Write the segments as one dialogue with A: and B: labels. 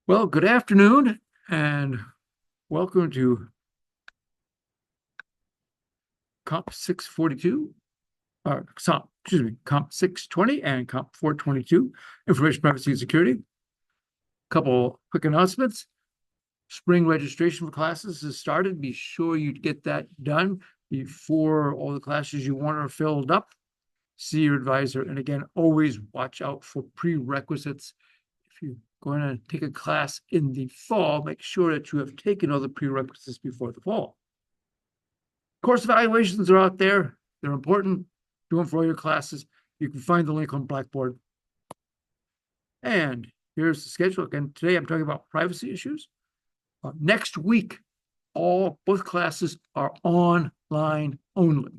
A: Well, good afternoon and welcome to Comp 642, Comp 620 and Comp 422, Information Privacy and Security. Couple quick announcements. Spring registration for classes has started. Be sure you get that done before all the classes you want are filled up. See your advisor. And again, always watch out for prerequisites. If you're going to take a class in the fall, make sure that you have taken all the prerequisites before the fall. Course evaluations are out there. They're important. Do them for all your classes. You can find the link on Blackboard. And here's the schedule. Again, today I'm talking about privacy issues. Next week, both classes are online only.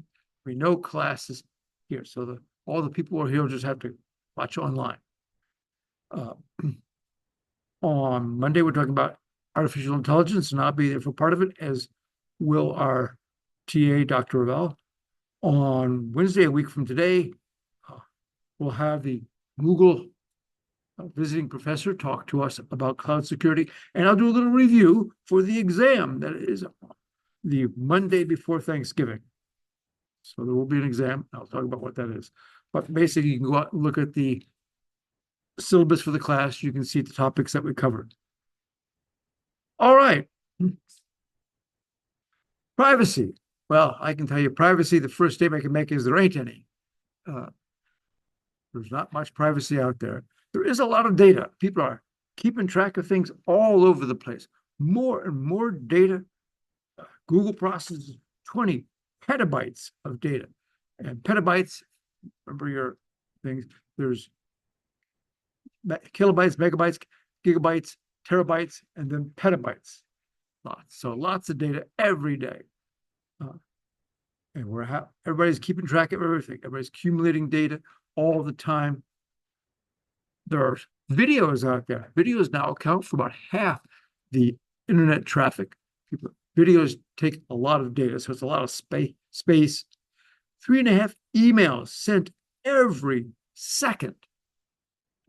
A: No classes here. So all the people who are here will just have to watch online. On Monday, we're talking about artificial intelligence, and I'll be there for part of it, as will our TA, Dr. Ravel. On Wednesday, a week from today, we'll have the Google visiting professor talk to us about cloud security, and I'll do a little review for the exam that is the Monday before Thanksgiving. So there will be an exam. I'll talk about what that is. But basically, you can go out and look at the syllabus for the class. You can see the topics that we covered. All right. Privacy. Well, I can tell you privacy, the first statement I can make is there ain't any. There's not much privacy out there. There is a lot of data. People are keeping track of things all over the place. More and more data. Google processes 20 petabytes of data. And petabytes, remember your things, there's kilobytes, megabytes, gigabytes, terabytes, and then petabytes. So lots of data every day. And everybody's keeping track of everything. Everybody's accumulating data all the time. There are videos out there. Videos now account for about half the internet traffic. Videos take a lot of data, so it's a lot of space. 3.5 emails sent every second.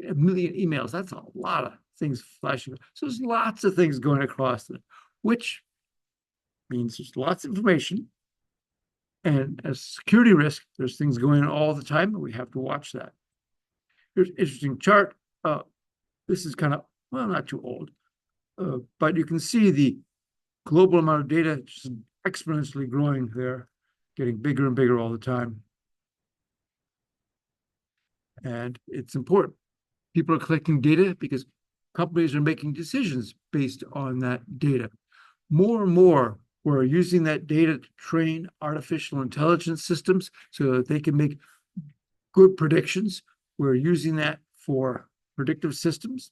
A: A million emails. That's a lot of things flashing. So there's lots of things going across it, which means there's lots of information. And as security risk, there's things going on all the time, and we have to watch that. Here's an interesting chart. This is kind of, well, not too old, but you can see the global amount of data just exponentially growing there, getting bigger and bigger all the time. And it's important. People are collecting data because companies are making decisions based on that data. More and more, we're using that data to train artificial intelligence systems so that they can make good predictions. We're using that for predictive systems.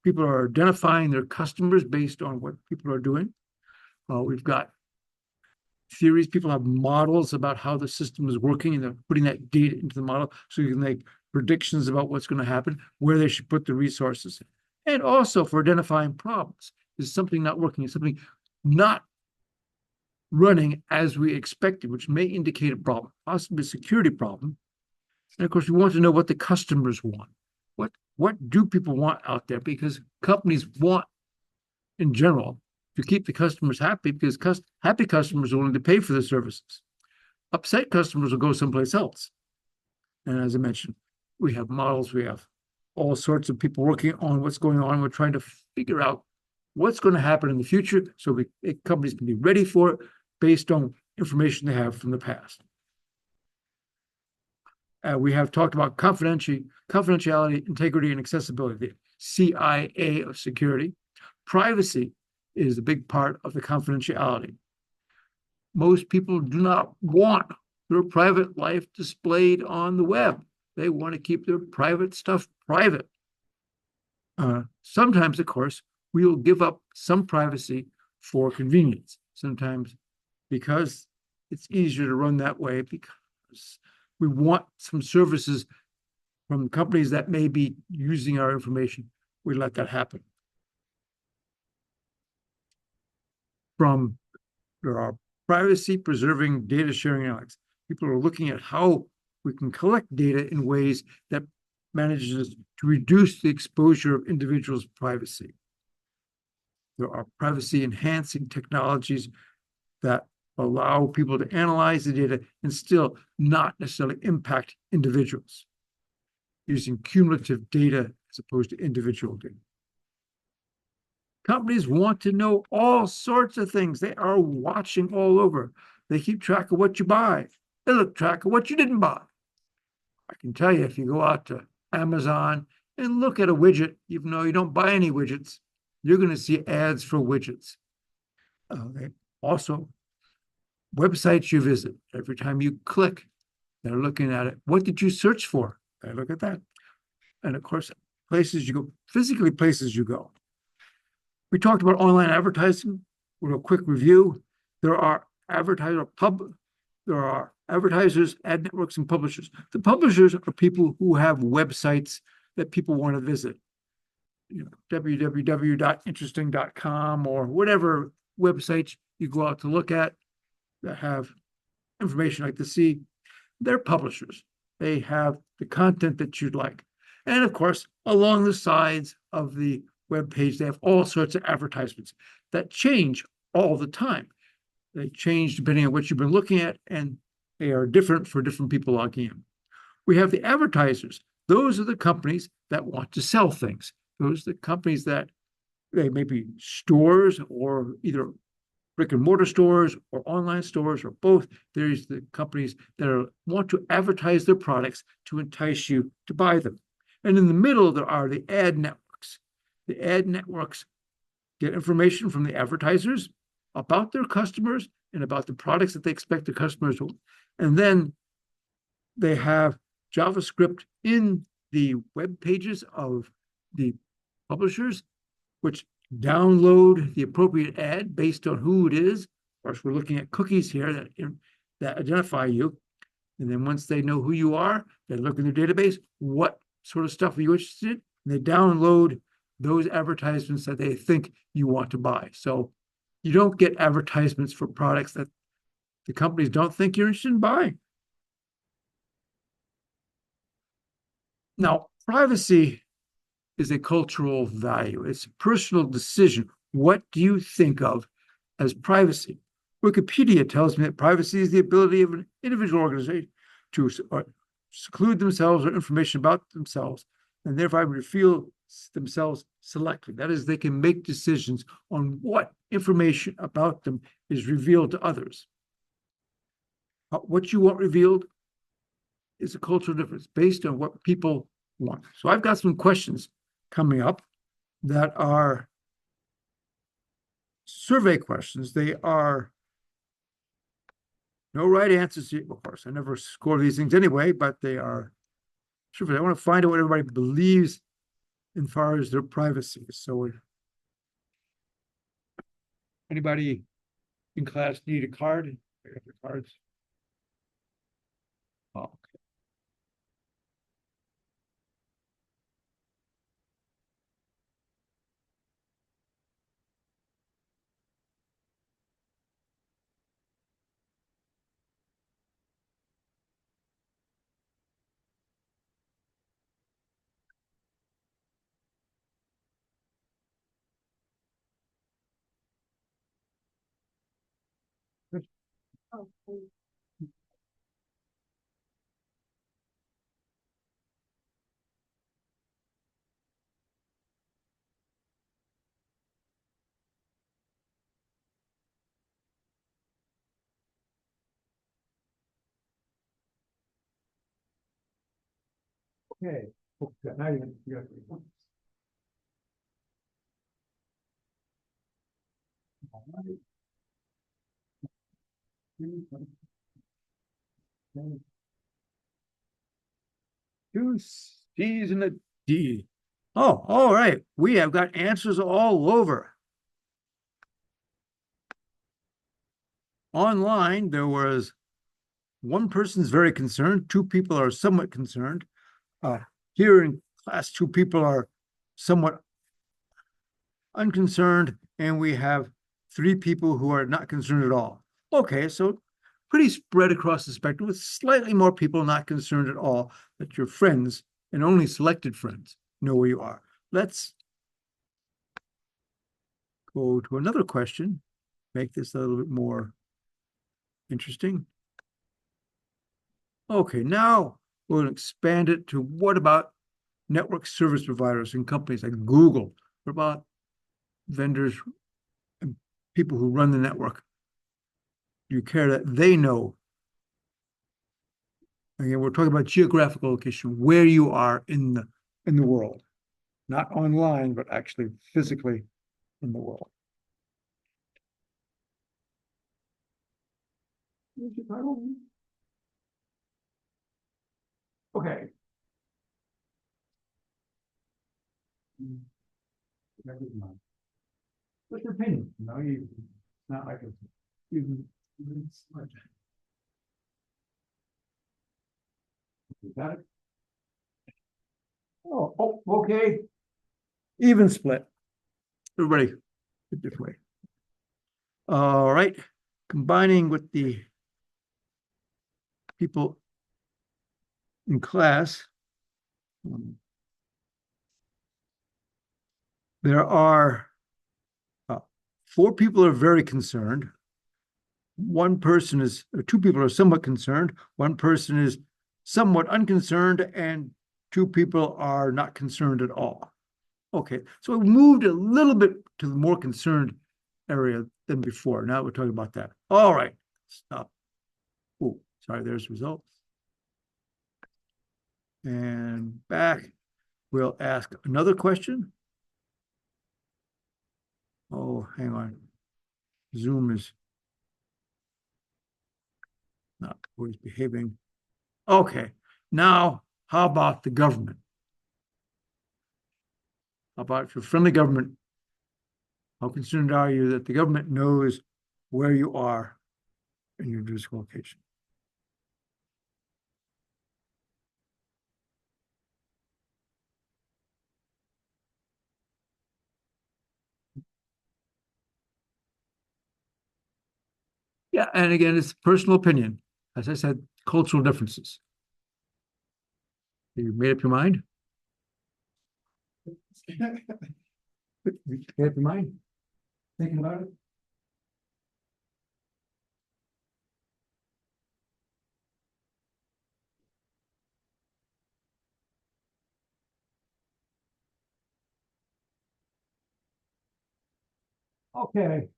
A: People are identifying their customers based on what people are doing. We've got theories. People have models about how the system is working, and they're putting that data into the model so you can make predictions about what's going to happen, where they should put the resources. And also for identifying problems. Is something not working? Is something not running as we expected, which may indicate a problem, possibly a security problem. And of course, we want to know what the customers want. What do people want out there? Because companies want, in general, to keep the customers happy, because happy customers are willing to pay for the services. Upset customers will go someplace else. And as I mentioned, we have models, we have all sorts of people working on what's going on. We're trying to figure out what's going to happen in the future so companies can be ready for it based on information they have from the past. We have talked about confidentiality, integrity, and accessibility, the CIA of security. Privacy is a big part of the confidentiality. Most people do not want their private life displayed on the web. They want to keep their private stuff private. Sometimes, of course, we will give up some privacy for convenience. Sometimes because it's easier to run that way, because we want some services from companies that may be using our information. We let that happen. There are privacy-preserving data sharing analytics. People are looking at how we can collect data in ways that manages to reduce the exposure of individuals' privacy. There are privacy enhancing technologies that allow people to analyze the data and still not necessarily impact individuals, using cumulative data as opposed to individual data. Companies want to know all sorts of things. They are watching all over. They keep track of what you buy. They look track of what you didn't buy. I can tell you, if you go out to Amazon and look at a widget, even though you don't buy any widgets, you're going to see ads for widgets. Also, websites you visit, every time you click, they're looking at it. What did you search for? They look at that. And of course, places you go, physically places you go. We talked about online advertising. Real quick review. There are advertisers, ad networks, and publishers. The publishers are people who have websites that people want to visit. www.interesting.com or whatever websites you go out to look at that have information like to see. They're publishers. They have the content that you'd like. And of course, along the sides of the web page, they have all sorts of advertisements that change all the time. They change depending on what you've been looking at, and they are different for different people logging in. We have the advertisers. Those are the companies that want to sell things. Those are the companies that they may be stores or either brick and mortar stores or online stores or both. There's the companies that want to advertise their products to entice you to buy them. And in the middle, there are the ad networks. The ad networks get information from the advertisers about their customers and about the products that they expect the customers to. And then they have JavaScript in the web pages of the publishers, which download the appropriate ad based on who it is. Of course, we're looking at cookies here that identify you. And then once they know who you are, they look in their database, what sort of stuff are you interested in? And they download those advertisements that they think you want to buy. So you don't get advertisements for products that the companies don't think you're interested in buying. Now, privacy is a cultural value. It's a personal decision. What do you think of as privacy? Wikipedia tells me that privacy is the ability of an individual organization to seclude themselves or information about themselves and thereby reveal themselves selectively. That is, they can make decisions on what information about them is revealed to others. What you want revealed is a cultural difference based on what people want. So I've got some questions coming up that are survey questions. They are no right answers. Of course, I never score these things anyway, but they are surveys. I want to find out what everybody believes as far as their privacy. So anybody in class need a card? I got the cards. Oh, okay. Okay. Now you got 3 points. All right. 2 C's and a D. Oh, all right. We have got answers all over. Online, there was one person's very concerned, 2 people are somewhat concerned. Here in class, 2 people are somewhat unconcerned, and we have 3 people who are not concerned at all. Okay, so pretty spread across the spectrum with slightly more people not concerned at all, that your friends and only selected friends know where you are. Let's go to another question, make this a little bit more interesting. Okay, now we'll expand it to what about network service providers and companies like Google? What about vendors and people who run the network? Do you care that they know? Again, we're talking about geographical location, where you are in the world, not online, but actually physically in the world. Okay. What's your opinion? It's not like it's even smart. You got it? Oh, okay. Even split. Everybody, put this way. All right. Combining with the people in class, there are 4 people are very concerned. One person is, or 2 people are somewhat concerned. One person is somewhat unconcerned, and 2 people are not concerned at all. Okay, so we moved a little bit to the more concerned area than before. Now we're talking about that. All right, stop. Oh, sorry, there's results. And back, we'll ask another question. Oh, hang on. Zoom is not always behaving. Okay, now how about the government? How about your friendly government? How concerned are you that the government knows where you are in your physical location? Yeah, and again, it's personal opinion. As I said, cultural differences. You made up your mind? You made up your mind? Thinking about it? Okay.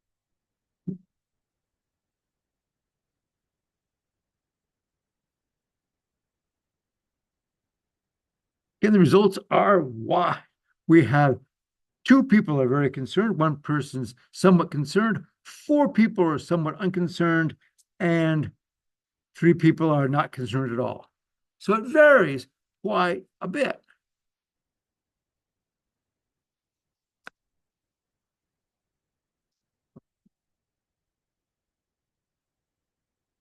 A: And the results are why we have 2 people are very concerned, 1 person's somewhat concerned, 4 people are somewhat unconcerned, and 3 people are not concerned at all. So it varies quite a bit.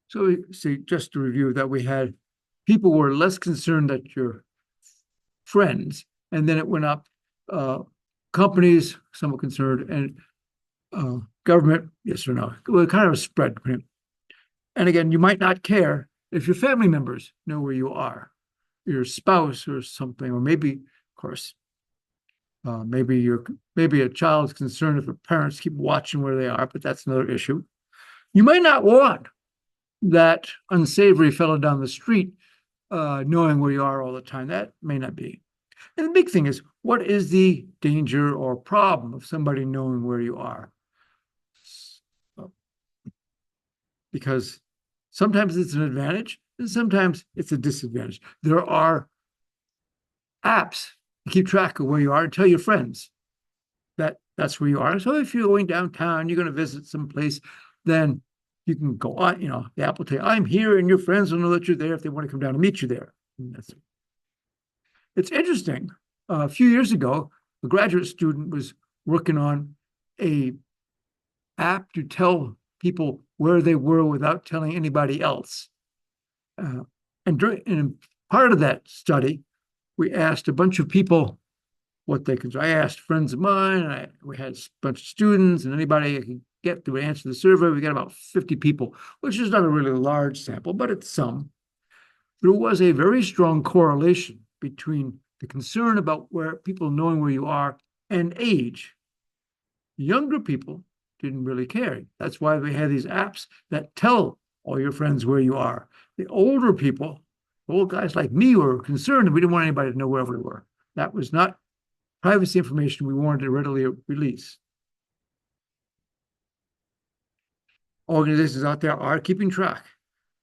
A: So see, just to review that we had people were less concerned that your friends, and then it went up. Companies, somewhat concerned, and government, yes or no. Well, kind of a spread. And again, you might not care if your family members know where you are, your spouse or something, or maybe, of course, maybe a child's concerned if the parents keep watching where they are, but that's another issue. You might not want that unsavory fellow down the street knowing where you are all the time. That may not be. And the big thing is, what is the danger or problem of somebody knowing where you are? Because sometimes it's an advantage and sometimes it's a disadvantage. There are apps to keep track of where you are and tell your friends that that's where you are. So if you're going downtown, you're going to visit some place, then you can go on, the app will tell you, I'm here, and your friends will know that you're there if they want to come down and meet you there. It's interesting. A few years ago, a graduate student was working on a app to tell people where they were without telling anybody else. And part of that study, we asked a bunch of people what they could. I asked friends of mine, and we had a bunch of students, and anybody I could get to answer the survey. We got about 50 people, which is not a really large sample, but it's some. There was a very strong correlation between the concern about where people knowing where you are and age. Younger people didn't really care. That's why we had these apps that tell all your friends where you are. The older people, old guys like me, were concerned and we didn't want anybody to know where we were. That was not privacy information we wanted to readily release. Organizations out there are keeping track.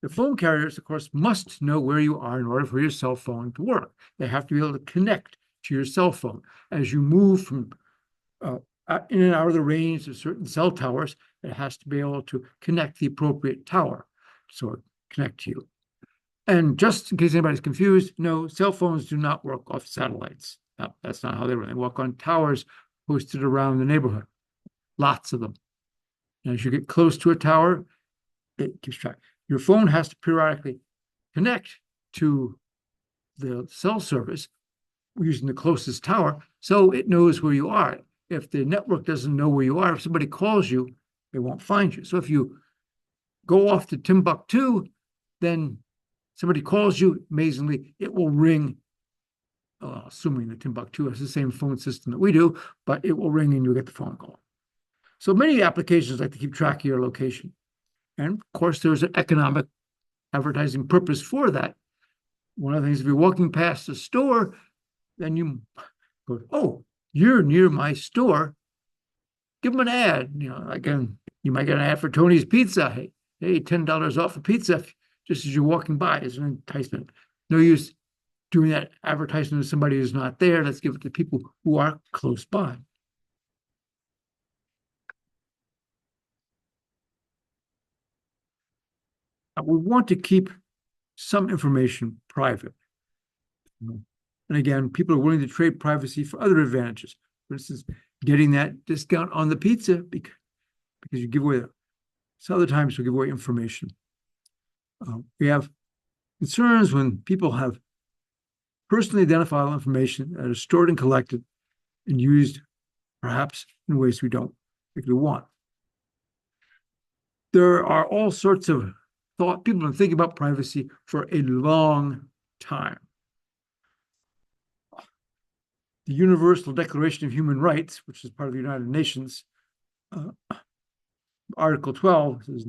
A: The phone carriers, of course, must know where you are in order for your cell phone to work. They have to be able to connect to your cell phone. As you move from in and out of the range of certain cell towers, it has to be able to connect the appropriate tower so it connect to you. And just in case anybody's confused, no, cell phones do not work off satellites. No, that's not how they work. They work on towers posted around the neighborhood. Lots of them. And as you get close to a tower, it keeps track. Your phone has to periodically connect to the cell service using the closest tower so it knows where you are. If the network doesn't know where you are, if somebody calls you, they won't find you. So if you go off to Timbuktu, then somebody calls you, amazingly, it will ring, assuming that Timbuktu has the same phone system that we do, but it will ring and you'll get the phone call. So many applications like to keep track of your location. And of course, there's an economic advertising purpose for that. One of the things, if you're walking past a store, then you go, oh, you're near my store. Give them an ad. Again, you might get an ad for Tony's Pizza. Hey, $10 off a pizza just as you're walking by is an enticement. No use doing that advertisement to somebody who's not there. Let's give it to people who are close by. We want to keep some information private. And again, people are willing to trade privacy for other advantages. For instance, getting that discount on the pizza because you give away that. So other times we give away information. We have concerns when people have personally identifiable information that is stored and collected and used perhaps in ways we don't particularly want. There are all sorts of thought. People have been thinking about privacy for a long time. The Universal Declaration of Human Rights, which is part of the United Nations, Article 12 says,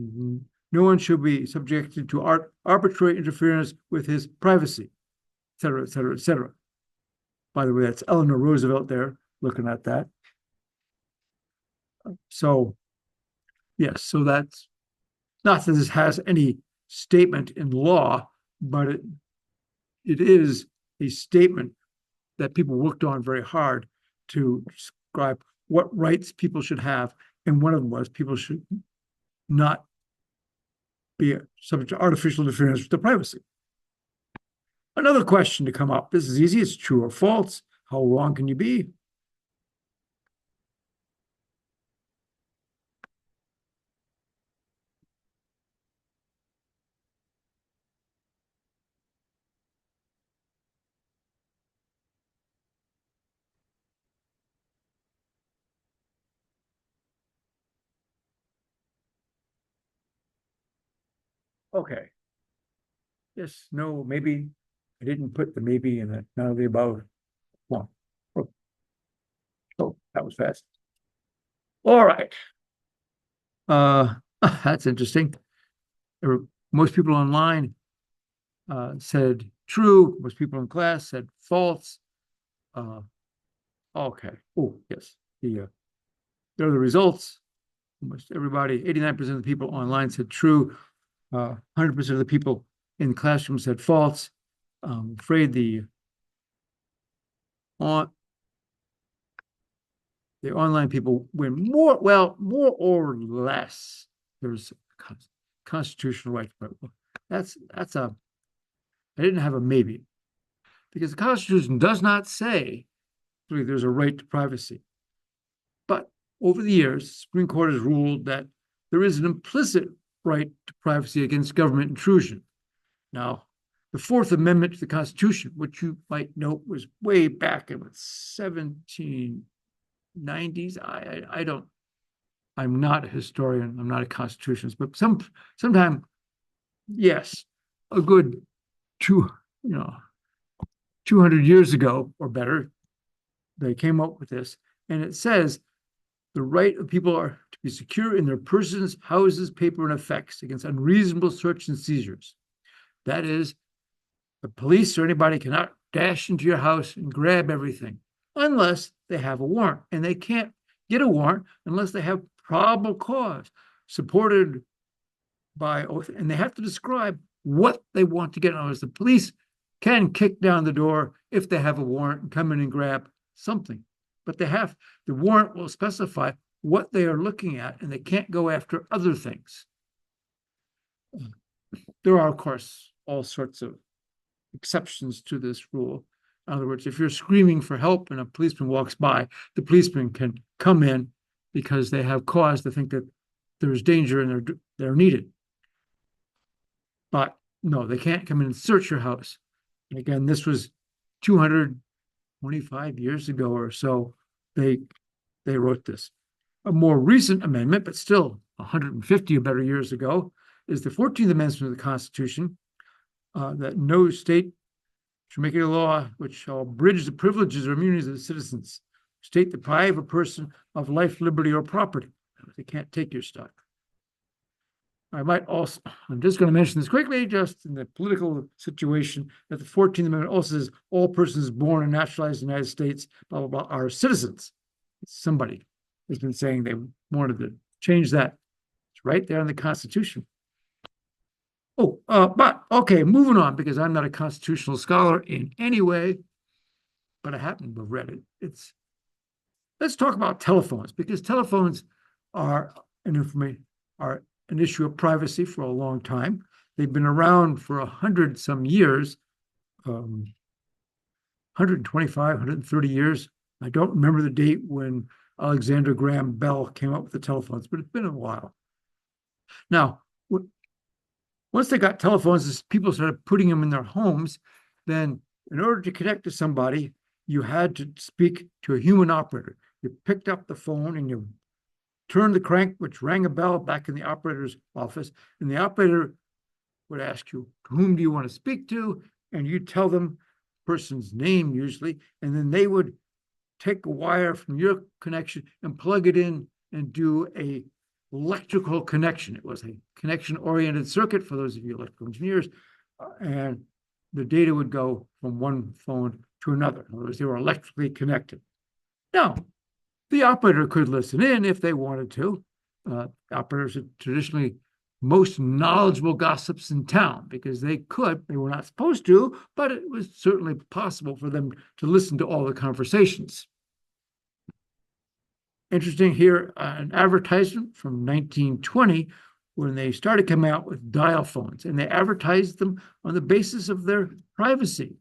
A: no one should be subjected to arbitrary interference with his privacy, et cetera, et cetera, et cetera. By the way, that's Eleanor Roosevelt there looking at that. So, yes, so that's not that this has any statement in law, but it is a statement that people worked on very hard to describe what rights people should have. And one of them was people should not be subject to artificial interference with their privacy. Another question to come up. This is easy. It's true or false. How wrong can you be? Okay. Yes, no, maybe. I didn't put the maybe in the none of the above. One. Oh, that was fast. All right. That's interesting. Most people online said true. Most people in class said false. Okay. Oh, yes. There are the results. Almost everybody, 89% of the people online said true. 100% of the people in the classroom said false. I'm afraid the online people win more or less. There's a constitutional right, but I didn't have a maybe, because the Constitution does not say there's a right to privacy. But over the years, the Supreme Court has ruled that there is an implicit right to privacy against government intrusion. Now, the Fourth Amendment to the Constitution, which you might note was way back in the 1790s. I'm not a historian, I'm not a constitutionalist, but sometime, yes, a good 200 years ago or better, they came up with this, and it says The right of people are to be secure in their persons, houses, paper, and effects against unreasonable search and seizures. That is, the police or anybody cannot dash into your house and grab everything unless they have a warrant. And they can't get a warrant unless they have probable cause supported by oath. And they have to describe what they want to get. In other words, the police can kick down the door if they have a warrant and come in and grab something. But the warrant will specify what they are looking at, and they can't go after other things. There are, of course, all sorts of exceptions to this rule. In other words, if you're screaming for help and a policeman walks by, the policeman can come in because they have cause to think that there's danger and they're needed. But no, they can't come in and search your house. And again, this was 225 years ago or so. They wrote this. A more recent amendment, but still 150 or better years ago, is the 14th Amendment of the Constitution, that no state shall make a law which shall abridge the privileges or immunities of the citizens. State deprive a person of life, liberty, or property. They can't take your stuff. I might also, I'm just going to mention this quickly, just in the political situation, that the 14th Amendment also says all persons born and naturalized in the United States, blah, blah, blah, are citizens. Somebody has been saying they wanted to change that. It's right there in the Constitution. But okay, moving on, because I'm not a constitutional scholar in any way, but I happen to have read it. Let's talk about telephones, because telephones are an issue of privacy for a long time. They've been around for 100 some years, 125, 130 years. I don't remember the date when Alexander Graham Bell came up with the telephones, but it's been a while. Now, once they got telephones, people started putting them in their homes. Then, in order to connect to somebody, you had to speak to a human operator. You picked up the phone and you turned the crank, which rang a bell back in the operator's office, and the operator would ask you, whom do you want to speak to? And you tell them the person's name usually, and then they would take a wire from your connection and plug it in and do a electrical connection. It was a connection-oriented circuit for those of you electrical engineers, and the data would go from one phone to another. In other words, they were electrically connected. Now, the operator could listen in if they wanted to. Operators are traditionally most knowledgeable gossips in town because they were not supposed to, but it was certainly possible for them to listen to all the conversations. Interesting here, an advertisement from 1920 when they started coming out with dial phones, and they advertised them on the basis of their privacy.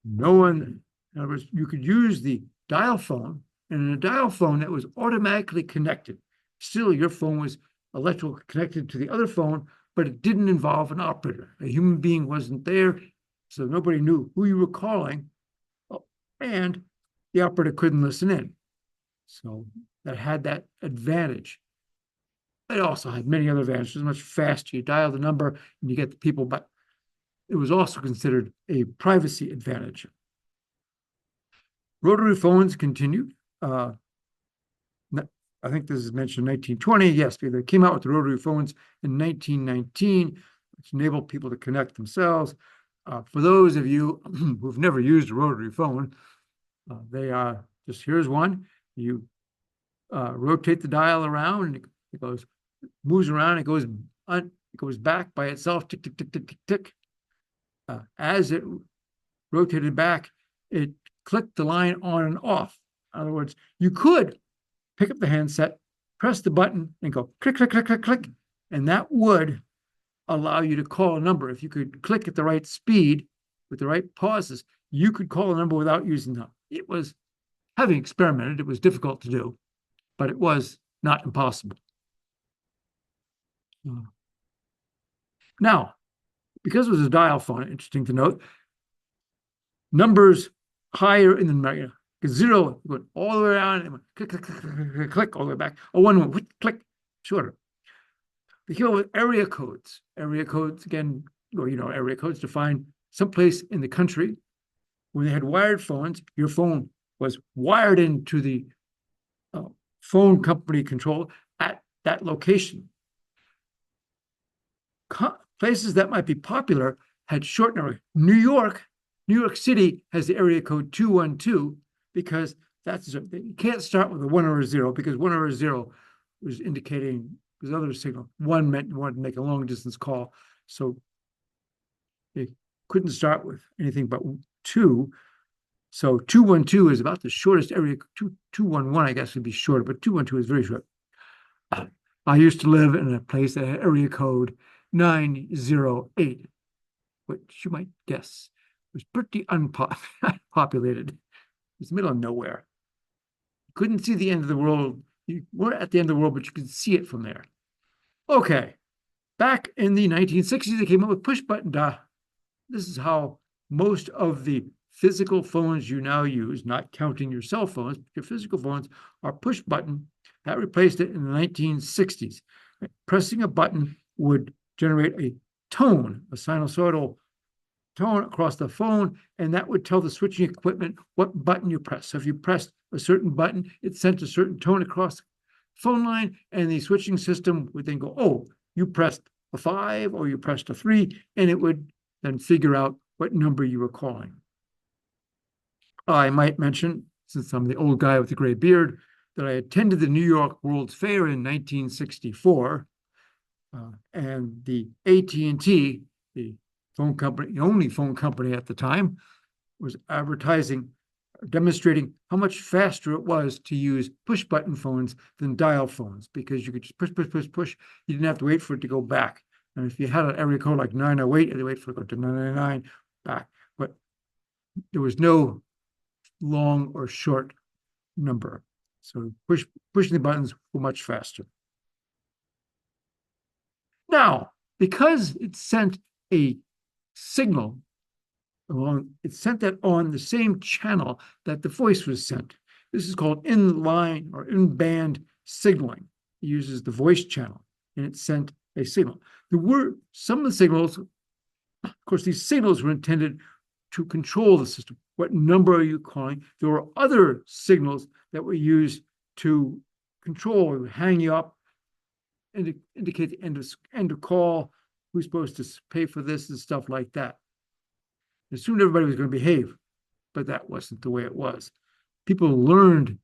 A: In other words, you could use the dial phone, and in a dial phone that was automatically connected. Still, your phone was electrically connected to the other phone, but it didn't involve an operator. A human being wasn't there, so nobody knew who you were calling, and the operator couldn't listen in. So that had that advantage. It also had many other advantages, much faster. You dial the number and you get the people, but it was also considered a privacy advantage. Rotary phones continued. I think this is mentioned in 1920. Yes, they came out with the rotary phones in 1919, which enabled people to connect themselves. For those of you who've never used a rotary phone, they are just, here's one. You rotate the dial around, and it moves around. It goes back by itself. Tick tick tick tick tick tick. As it rotated back, it clicked the line on and off. In other words, you could pick up the handset, press the button, and go click click click click click, and that would allow you to call a number. If you could click at the right speed with the right pauses, you could call a number without using them. It was, having experimented, it was difficult to do, but it was not impossible. Now, because it was a dial phone, interesting to note, numbers higher in the zero went all the way around and went click, click, click, click, click, click, all the way back. Oh, one went click, shorter. The deal with area codes. Area codes, again, area codes define someplace in the country. When they had wired phones, your phone was wired into the phone company control at that location. Places that might be popular had short number. New York City has the area code 212 because that's you can't start with a 1 or a 0 because 1 or a 0 was indicating there's other signal. 1 meant you wanted to make a long distance call, so they couldn't start with anything but 2. So 212 is about the shortest area. 211, I guess, would be shorter, but 212 is very short. I used to live in a place that had area code 908, which you might guess was pretty unpopulated. It's the middle of nowhere. You couldn't see the end of the world. You weren't at the end of the world, but you could see it from there. Okay. Back in the 1960s, they came up with push button dial. This is how most of the physical phones you now use, not counting your cell phones, your physical phones are push button. That replaced it in the 1960s. Pressing a button would generate a tone, a sinusoidal tone across the phone, and that would tell the switching equipment what button you press. So if you pressed a certain button, it sent a certain tone across the phone line, and the switching system would then go, oh, you pressed a 5 or you pressed a 3, and it would then figure out what number you were calling. I might mention, since I'm the old guy with the gray beard, that I attended the New York World's Fair in 1964, and the AT&T, the phone company, the only phone company at the time, was advertising, demonstrating how much faster it was to use push button phones than dial phones, because you could just push, push, push, push. You didn't have to wait for it to go back. And if you had an area code like 908, you had to wait for it to go to 999 back. But there was no long or short number. So pushing the buttons were much faster. Now, because it sent a signal along, it sent that on the same channel that the voice was sent. This is called in-line or in-band signaling. It uses the voice channel, and it sent a signal. There were some of the signals, of course, these signals were intended to control the system. What number are you calling? There were other signals that were used to control, hang you up, and indicate the end of call, who's supposed to pay for this and stuff like that. Assumed everybody was going to behave, but that wasn't the way it was. People learned,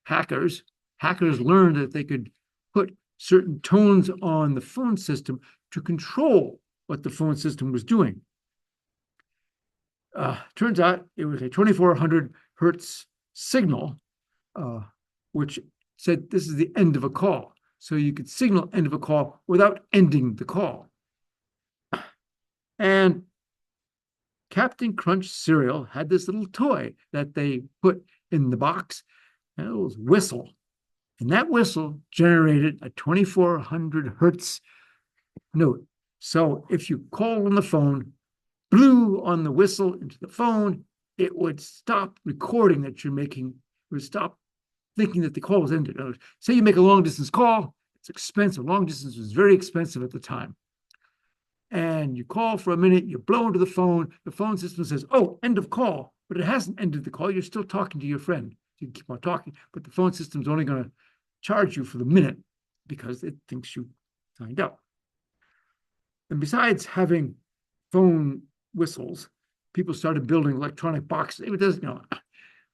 A: hackers learned that they could put certain tones on the phone system to control what the phone system was doing. Turns out it was a 2400 hertz signal, which said this is the end of a call. So you could signal end of a call without ending the call. And Captain Crunch cereal had this little toy that they put in the box, and it was whistle. And that whistle generated a 2400 hertz note. So if you call on the phone, blew on the whistle into the phone, it would stop recording that you're making, it would stop thinking that the call was ended. Say you make a long distance call, it's expensive. Long distance was very expensive at the time. And you call for a minute, you blow into the phone system says, oh, end of call, but it hasn't ended the call. You're still talking to your friend. You can keep on talking, but the phone system's only going to charge you for the minute because it thinks you signed up. And besides having phone whistles, people started building electronic boxes. It does,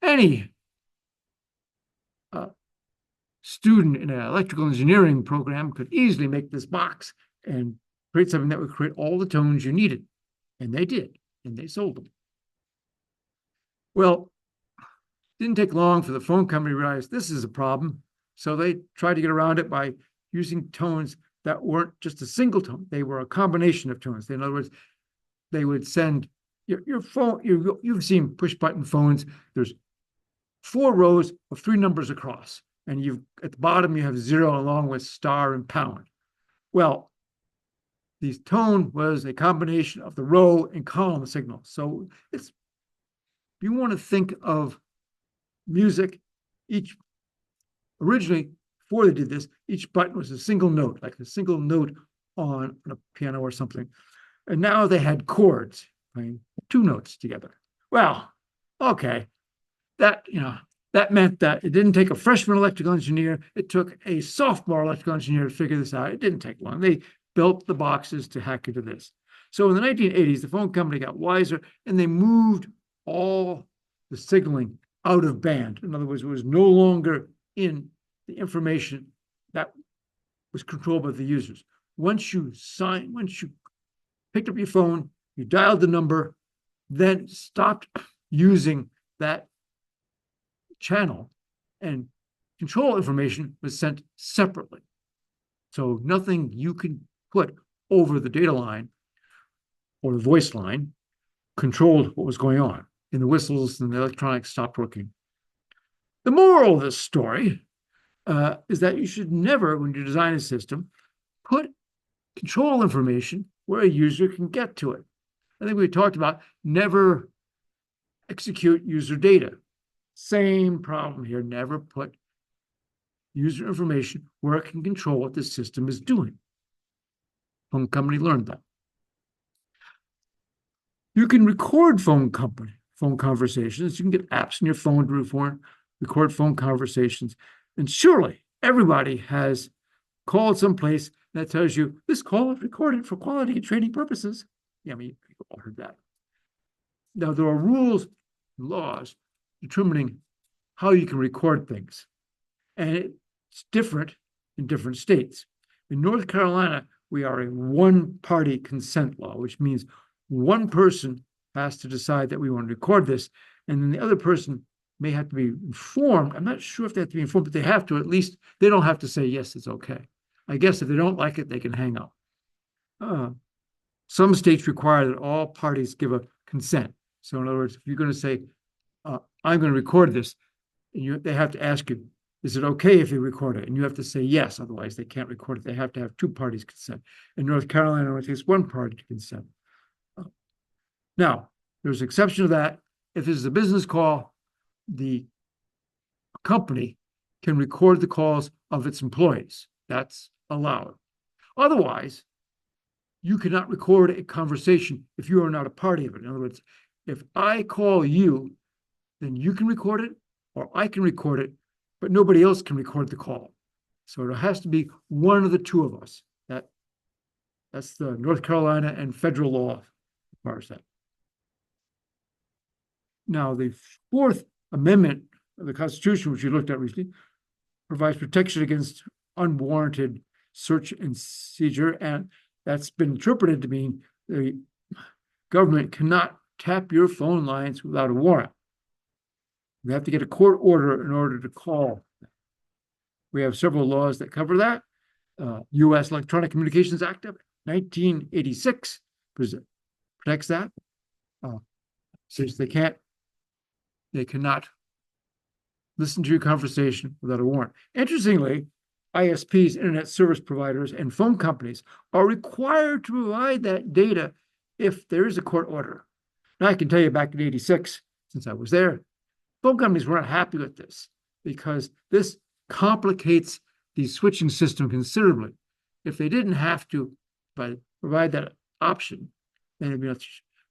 A: any student in an electrical engineering program could easily make this box and create something that would create all the tones you needed. And they did, and they sold them. Well, it didn't take long for the phone company to realize this is a problem. So they tried to get around it by using tones that weren't just a single tone. They were a combination of tones. In other words, they would send your phone, you've seen push button phones. There's 4 rows of 3 numbers across. And at the bottom, you have 0 along with star and pound. Well, the tone was a combination of the row and column signal. So if you want to think of music, originally, before they did this, each button was a single note, like a single note on a piano or something. And now they had chords playing 2 notes together. Well, okay, that, That meant that it didn't take a freshman electrical engineer. It took a sophomore electrical engineer to figure this out. It didn't take long. They built the boxes to hack into this. So in the 1980s, the phone company got wiser and they moved all the signaling out of band. In other words, it was no longer in the information that was controlled by the users. Once you picked up your phone, you dialed the number, then stopped using that channel, and control information was sent separately. So nothing you can put over the data line or the voice line controlled what was going on. And the whistles and the electronics stopped working. The moral of this story is that you should never, when you design a system, put control information where a user can get to it. I think we talked about never execute user data. Same problem here. Never put user information where it can control what the system is doing. Phone company learned that. You can record phone conversations. You can get apps in your phone to record phone conversations. And surely everybody has called someplace that tells you this call is recorded for quality and training purposes. Yeah, I mean, people all heard that. Now, there are rules and laws determining how you can record things. And it's different in different states. In North Carolina, we are a one-party consent law, which means one person has to decide that we want to record this, and then the other person may have to be informed. I'm not sure if they have to be informed, but they have to. At least they don't have to say, yes, it's okay. I guess if they don't like it, they can hang up. Some states require that all parties give a consent. So in other words, if you're going to say, I'm going to record this, and they have to ask you, is it okay if they record it? And you have to say yes, otherwise they can't record it. They have to have two parties consent. In North Carolina, it takes one party to consent. Now, there's an exception to that. If this is a business call, the company can record the calls of its employees. That's allowed. Otherwise, you cannot record a conversation if you are not a party of it. In other words, if I call you, then you can record it, or I can record it, but nobody else can record the call. So it has to be one of the two of us. That's the North Carolina and federal law requires that. Now, the Fourth Amendment of the Constitution, which we looked at recently, provides protection against unwarranted search and seizure, and that's been interpreted to mean the government cannot tap your phone lines without a warrant. You have to get a court order in order to call. We have several laws that cover that. U.S. Electronic Communications Act of 1986 protects that. Since they cannot listen to your conversation without a warrant. Interestingly, ISPs, internet service providers, and phone companies are required to provide that data if there is a court order. Now, I can tell you back in '86, since I was there, phone companies were not happy with this because this complicates the switching system considerably. If they didn't have to provide that option, then it'd be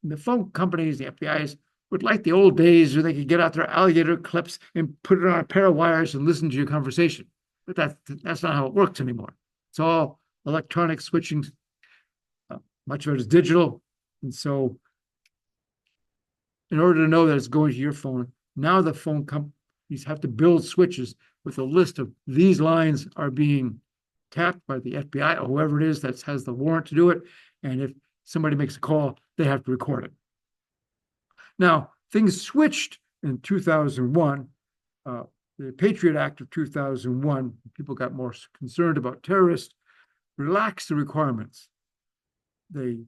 A: the phone companies, the FBI's, would like the old days where they could get out their alligator clips and put it on a pair of wires and listen to your conversation. But that's not how it works anymore. It's all electronic switching. Much of it is digital. And so in order to know that it's going to your phone, now the phone companies have to build switches with a list of these lines are being tapped by the FBI or whoever it is that has the warrant to do it. And if somebody makes a call, they have to record it. Now, things switched in 2001. The Patriot Act of 2001, people got more concerned about terrorists, relaxed the requirements. They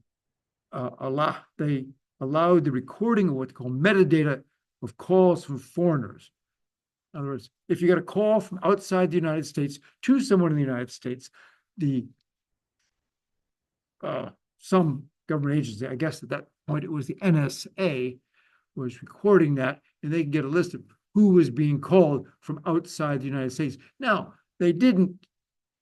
A: allowed the recording of what's called metadata of calls from foreigners. In other words, if you get a call from outside the United States to someone in the United States, some government agency, I guess at that point it was the NSA, was recording that, and they can get a list of who was being called from outside the United States. Now, they didn't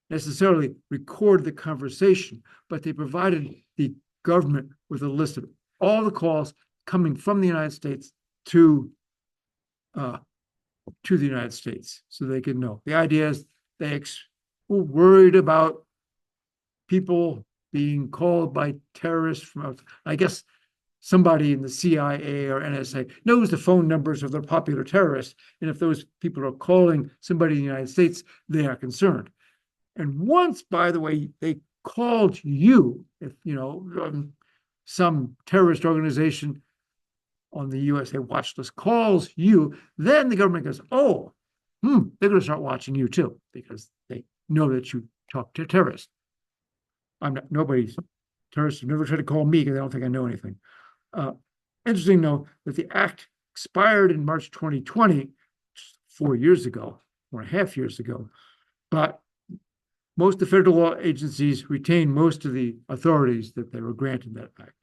A: necessarily record the conversation, but they provided the government with a list of all the calls coming from the United States to to the United States so they can know. The idea is they were worried about people being called by terrorists from, I guess, somebody in the CIA or NSA knows the phone numbers of the popular terrorists. And if those people are calling somebody in the United States, they are concerned. And once, by the way, they called you, if some terrorist organization on the USA watch list calls you, then the government goes, oh, they're going to start watching you too, because they know that you talk to terrorists. Terrorists have never tried to call me because they don't think I know anything. Interesting, though, that the act expired in March 2020, 4 years ago, 4.5 years ago, but most of the federal law agencies retain most of the authorities that they were granted that act.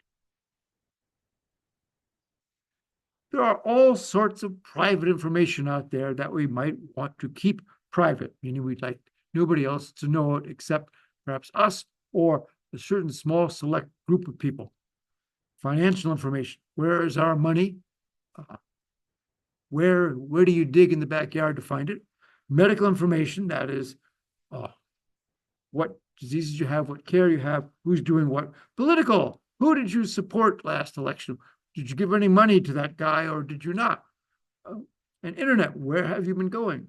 A: There are all sorts of private information out there that we might want to keep private, meaning we'd like nobody else to know it except perhaps us or a certain small select group of people. Financial information. Where is our money? Where do you dig in the backyard to find it? Medical information, that is what diseases you have, what care you have, who's doing what. Political. Who did you support last election? Did you give any money to that guy or did you not? And internet, where have you been going?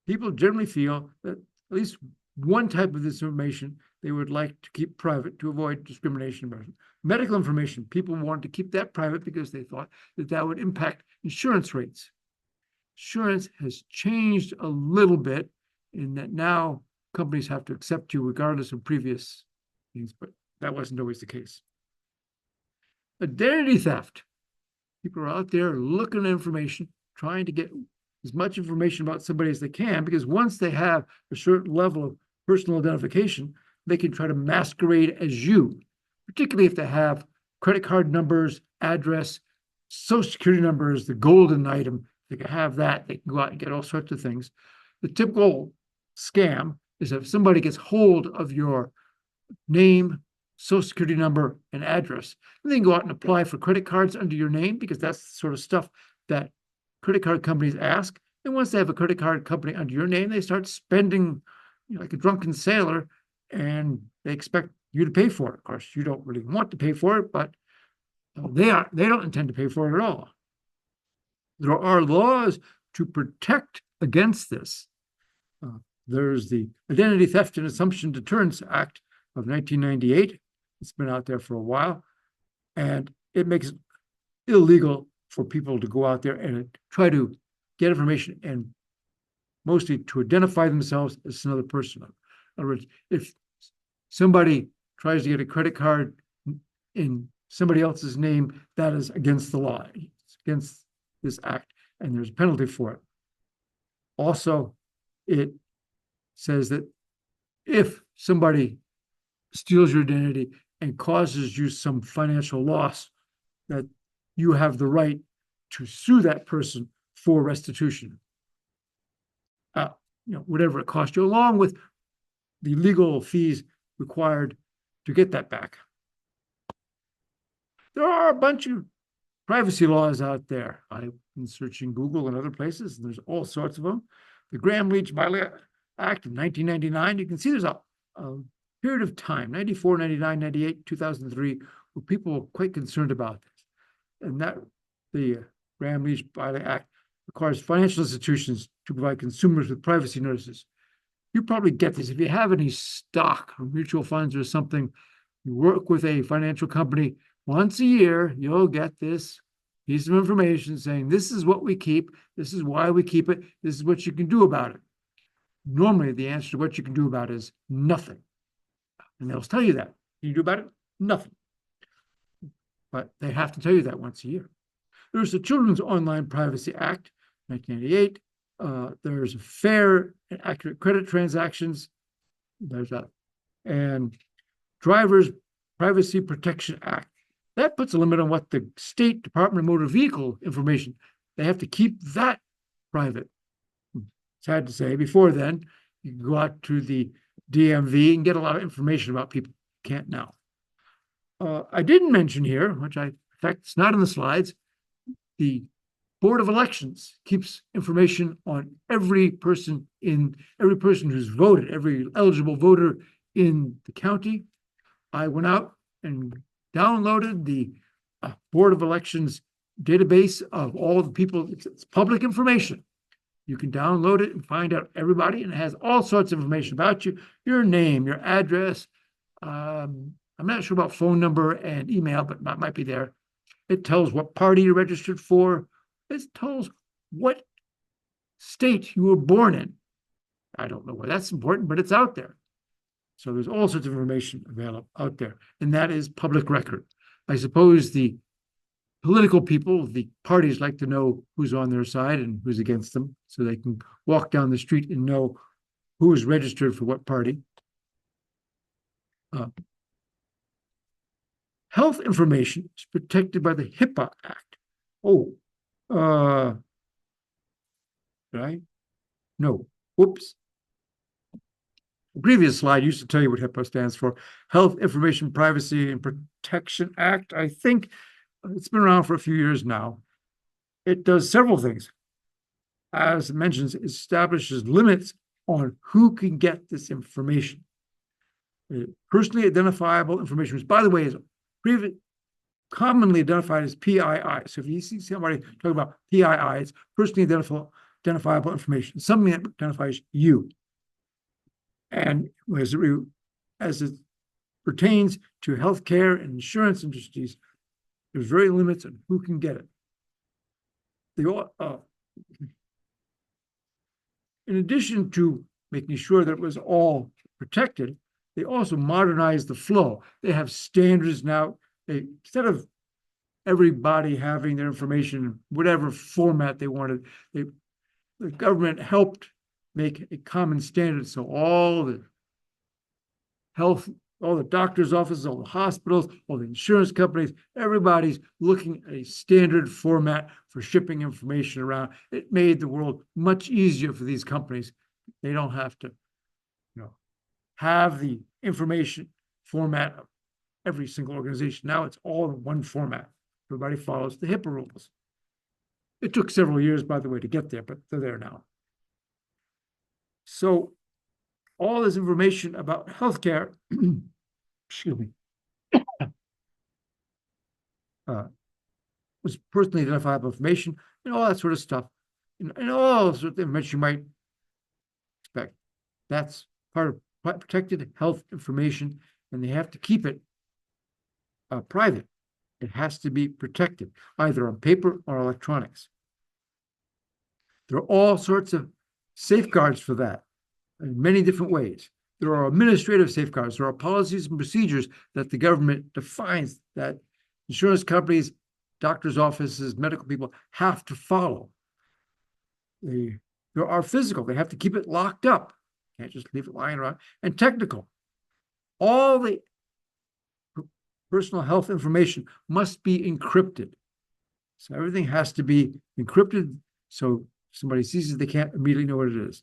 A: People generally feel that at least one type of this information they would like to keep private to avoid discrimination. Medical information, people wanted to keep that private because they thought that that would impact insurance rates. Insurance has changed a little bit in that now companies have to accept you regardless of previous things, but that wasn't always the case. Identity theft. People are out there looking at information, trying to get as much information about somebody as they can, because once they have a certain level of personal identification, they can try to masquerade as you, particularly if they have credit card numbers, address, social security numbers, the golden item. They can have that. They can go out and get all sorts of things. The typical scam is if somebody gets hold of your name, social security number, and address, and they can go out and apply for credit cards under your name, because that's the sort of stuff that credit card companies ask. And once they have a credit card company under your name, they start spending like a drunken sailor, and they expect you to pay for it. Of course, you don't really want to pay for it, but they don't intend to pay for it at all. There are laws to protect against this. There's the Identity Theft and Assumption Deterrence Act of 1998. It's been out there for a while, and it makes it illegal for people to go out there and try to get information and mostly to identify themselves as another person. In other words, if somebody tries to get a credit card in somebody else's name, that is against the law. It's against this act, and there's a penalty for it. Also, it says that if somebody steals your identity and causes you some financial loss, that you have the right to sue that person for restitution. Whatever it cost you, along with the legal fees required to get that back. There are a bunch of privacy laws out there. I've been searching Google and other places, and there's all sorts of them. The Gramm-Leach-Bliley Act of 1999, you can see there's a period of time, 94, 99, 98, 2003, where people were quite concerned about this. And that the Gramm-Leach-Bliley Act requires financial institutions to provide consumers with privacy notices. You probably get this. If you have any stock or mutual funds or something, you work with a financial company, once a year, you'll get this piece of information saying, this is what we keep, this is why we keep it, this is what you can do about it. Normally, the answer to what you can do about it is nothing. And they'll tell you that. Can you do about it? Nothing. But they have to tell you that once a year. There's the Children's Online Privacy Act, 1988. There's Fair and Accurate Credit Transactions. There's that. And Driver's Privacy Protection Act. That puts a limit on what the State Department of Motor Vehicle information, they have to keep that private. Sad to say, before then, you could go out to the DMV and get a lot of information about people. You can't now. I didn't mention here, which in fact, it's not in the slides, the Board of Elections keeps information on every person who's voted, every eligible voter in the county. I went out and downloaded the Board of Elections database of all the people. It's public information. You can download it and find out everybody, and it has all sorts of information about you, your name, your address. I'm not sure about phone number and email, but that might be there. It tells what party you're registered for. It tells what state you were born in. I don't know why that's important, but it's out there. So there's all sorts of information available out there, and that is public record. I suppose the political people, the parties, like to know who's on their side and who's against them, so they can walk down the street and know who is registered for what party. Health information is protected by the HIPAA Act. Right? No. Whoops. The previous slide used to tell you what HIPAA stands for. Health Information Privacy and Protection Act. I think it's been around for a few years now. It does several things. As it mentions, it establishes limits on who can get this information. Personally identifiable information, which, by the way, is commonly identified as PII. So if you see somebody talking about PII, it's personally identifiable information, something that identifies you. And as it pertains to healthcare and insurance industries, there's very limits on who can get it. In addition to making sure that it was all protected, they also modernized the flow. They have standards now. Instead of everybody having their information in whatever format they wanted, the government helped make a common standard. So all the doctor's offices, all the hospitals, all the insurance companies, everybody's looking at a standard format for shipping information around. It made the world much easier for these companies. They don't have to, have the information format of every single organization. Now it's all in one format. Everybody follows the HIPAA rules. It took several years, by the way, to get there, but they're there now. So all this information about healthcare, excuse me, was personally identifiable information and all that sort of stuff, and all sorts of information you might expect. That's part of protected health information, and they have to keep it private. It has to be protected, either on paper or electronics. There are all sorts of safeguards for that in many different ways. There are administrative safeguards. There are policies and procedures that the government defines that insurance companies, doctors' offices, medical people have to follow. There are physical. They have to keep it locked up. Can't just leave it lying around. And technical. All the personal health information must be encrypted. So everything has to be encrypted, so somebody sees it, they can't immediately know what it is.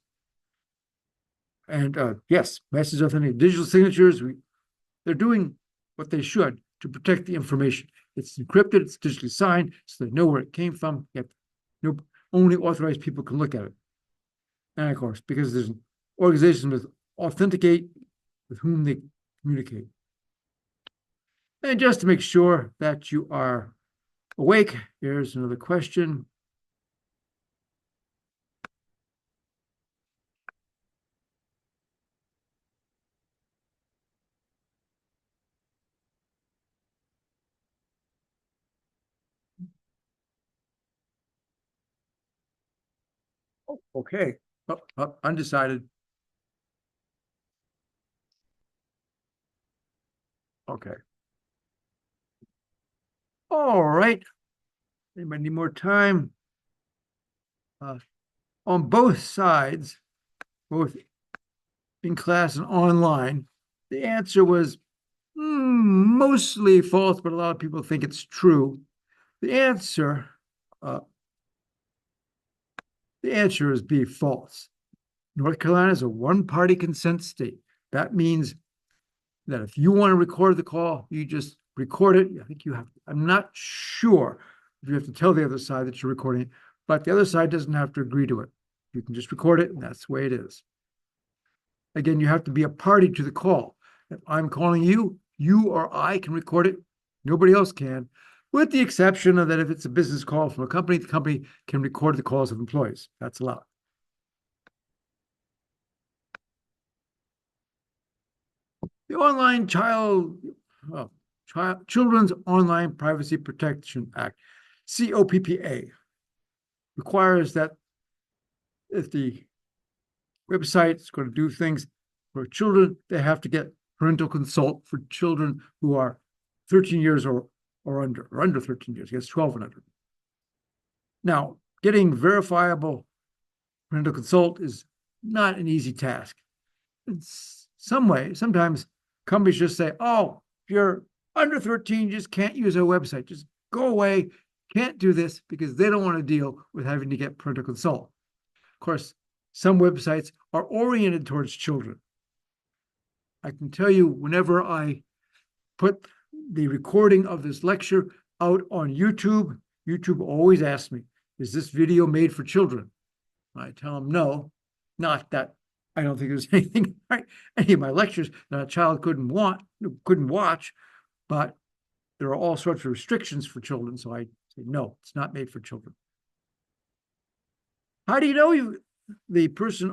A: And yes, message authentic digital signatures, they're doing what they should to protect the information. It's encrypted, it's digitally signed, so they know where it came from. Yet only authorized people can look at it. And of course, because there's organizations that authenticate with whom they communicate. And just to make sure that you are awake, here's another question. Oh, okay. Undecided. Okay. All right. Anybody need more time? On both sides, both in class and online, the answer was mostly false, but a lot of people think it's true. The answer is B, false. North Carolina is a one-party consent state. That means that if you want to record the call, you just record it. I think you have, I'm not sure if you have to tell the other side that you're recording it, but the other side doesn't have to agree to it. You can just record it, and that's the way it is. Again, you have to be a party to the call. If I'm calling you, you or I can record it. Nobody else can, with the exception of that if it's a business call from a company, the company can record the calls of employees. That's allowed. The Online Children's Online Privacy Protection Act, COPPA, requires that if the website is going to do things for children, they have to get parental consult for children who are 13 years or under 13 years. I guess 12 and under. Now, getting verifiable parental consult is not an easy task. In some way, sometimes companies just say, oh, if you're under 13, you just can't use our website. Just go away. Can't do this because they don't want to deal with having to get parental consult. Of course, some websites are oriented towards children. I can tell you, whenever I put the recording of this lecture out on YouTube, YouTube always asks me, is this video made for children? I tell them no, not that I don't think there's anything, right? Any of my lectures that a child couldn't watch, but there are all sorts of restrictions for children. So I say, no, it's not made for children. How do you know the person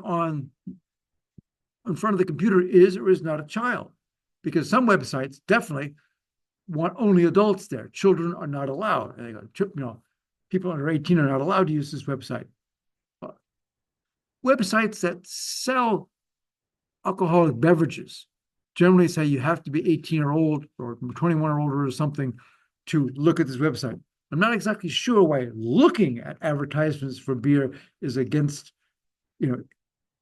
A: in front of the computer is or is not a child? Because some websites definitely want only adults there. Children are not allowed. And they go, people under 18 are not allowed to use this website. Websites that sell alcoholic beverages generally say you have to be 18 or old or 21 or older or something to look at this website. I'm not exactly sure why looking at advertisements for beer is against,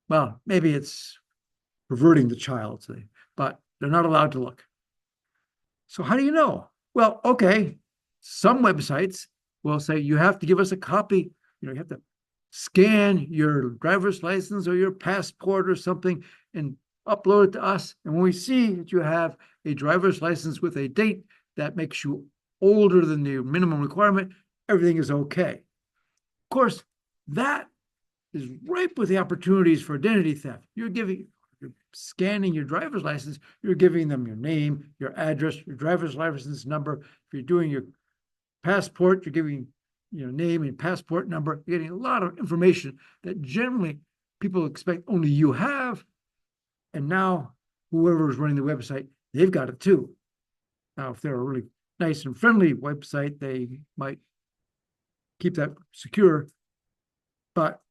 A: well, maybe it's perverting the child, but they're not allowed to look. So how do you know? Well, okay, some websites will say you have to give us a copy. You have to scan your driver's license or your passport or something and upload it to us. And when we see that you have a driver's license with a date that makes you older than the minimum requirement, everything is okay. Of course, that is ripe with the opportunities for identity theft. You're scanning your driver's license, you're giving them your name, your address, your driver's license number. If you're doing your passport, you're giving name and passport number. You're getting a lot of information that generally people expect only you have. And now whoever is running the website, they've got it too. Now, if they're a really nice and friendly website, they might keep that secure, but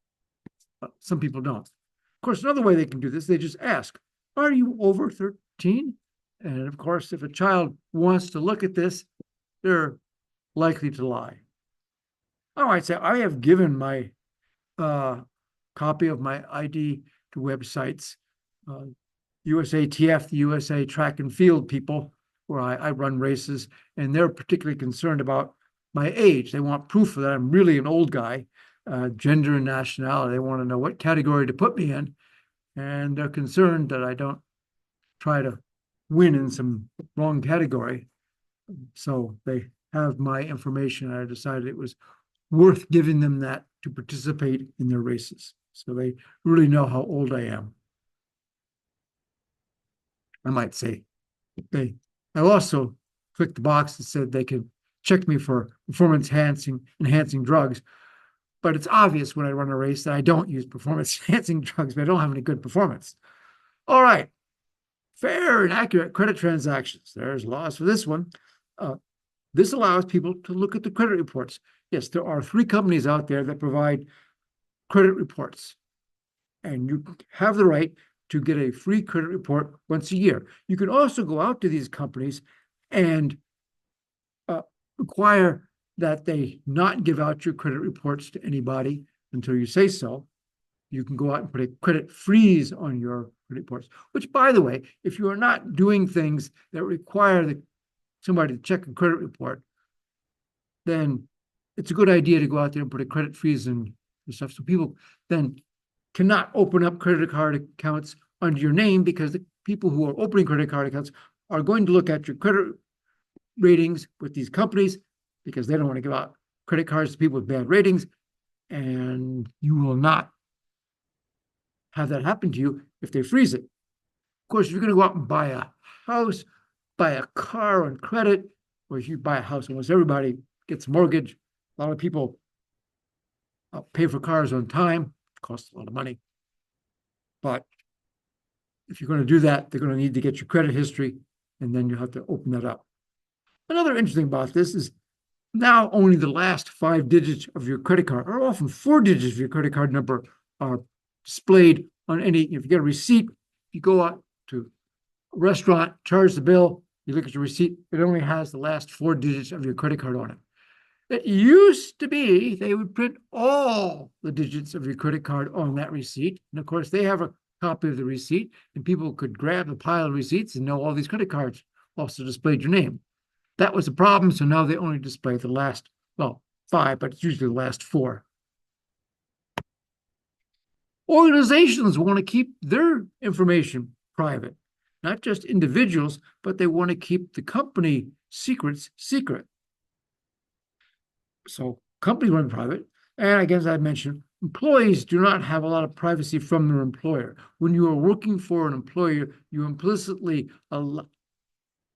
A: some people don't. Of course, another way they can do this, they just ask, are you over 13? And of course, if a child wants to look at this, they're likely to lie. I might say, I have given my copy of my ID to websites, USATF, the USA Track and Field people, where I run races, and they're particularly concerned about my age. They want proof that I'm really an old guy, gender and nationality. They want to know what category to put me in, and they're concerned that I don't try to win in some wrong category. So they have my information, and I decided it was worth giving them that to participate in their races. So they really know how old I am. I might say I also clicked the box that said they could check me for performance enhancing drugs. But it's obvious when I run a race that I don't use performance enhancing drugs, but I don't have any good performance. All right. Fair and accurate credit transactions. There's laws for this one. This allows people to look at the credit reports. Yes, there are 3 companies out there that provide credit reports, and you have the right to get a free credit report once a year. You can also go out to these companies and require that they not give out your credit reports to anybody until you say so. You can go out and put a credit freeze on your credit reports, which, by the way, if you are not doing things that require somebody to check a credit report, then it's a good idea to go out there and put a credit freeze in your stuff. So people then cannot open up credit card accounts under your name, because the people who are opening credit card accounts are going to look at your credit ratings with these companies, because they don't want to give out credit cards to people with bad ratings. and you will not have that happen to you if they freeze it. Of course, if you're going to go out and buy a house, buy a car on credit, or if you buy a house, almost everybody gets a mortgage. A lot of people pay for cars on time. It costs a lot of money. But if you're going to do that, they're going to need to get your credit history, and then you have to open that up. Another interesting about this is now only the last 5 digits of your credit card, or often 4 digits of your credit card number, are displayed on any. If you get a receipt, you go out to a restaurant, charge the bill, you look at your receipt, it only has the last 4 digits of your credit card on it. It used to be they would print all the digits of your credit card on that receipt. And of course, they have a copy of the receipt, and people could grab the pile of receipts and know all these credit cards also displayed your name. That was a problem, so now they only display the last, well, 5, but it's usually the last 4. Organizations want to keep their information private, not just individuals, but they want to keep the company secrets secret. So companies want to be private. And again, as I mentioned, employees do not have a lot of privacy from their employer. When you are working for an employer, you implicitly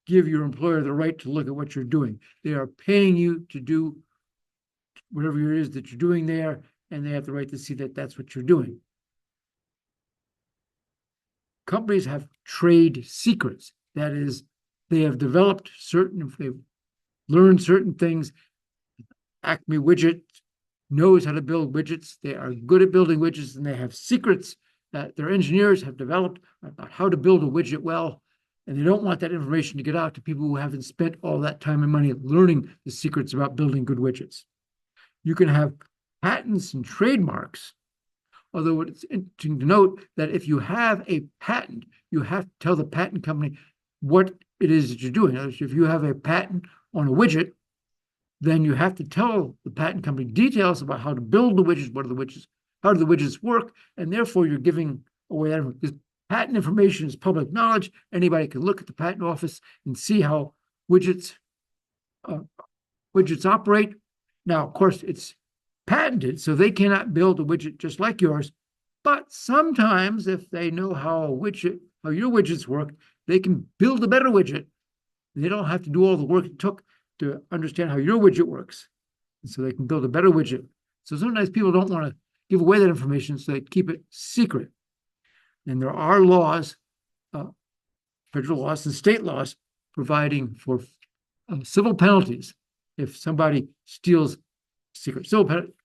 A: give your employer the right to look at what you're doing. They are paying you to do whatever it is that you're doing there, and they have the right to see that that's what you're doing. Companies have trade secrets. That is, they have developed they've learned certain things. Acme Widget knows how to build widgets. They are good at building widgets, and they have secrets that their engineers have developed about how to build a widget well. And they don't want that information to get out to people who haven't spent all that time and money learning the secrets about building good widgets. You can have patents and trademarks, although it's interesting to note that if you have a patent, you have to tell the patent company what it is that you're doing. If you have a patent on a widget, then you have to tell the patent company details about how to build the widgets, what are the widgets, how do the widgets work, and therefore you're giving away that information. Patent information is public knowledge. Anybody can look at the patent office and see how widgets operate. Now, of course, it's patented, so they cannot build a widget just like yours. But sometimes, if they know how your widgets work, they can build a better widget. They don't have to do all the work it took to understand how your widget works. And so they can build a better widget. So sometimes people don't want to give away that information, so they keep it secret. And there are laws, federal laws and state laws, providing for civil penalties if somebody steals secret.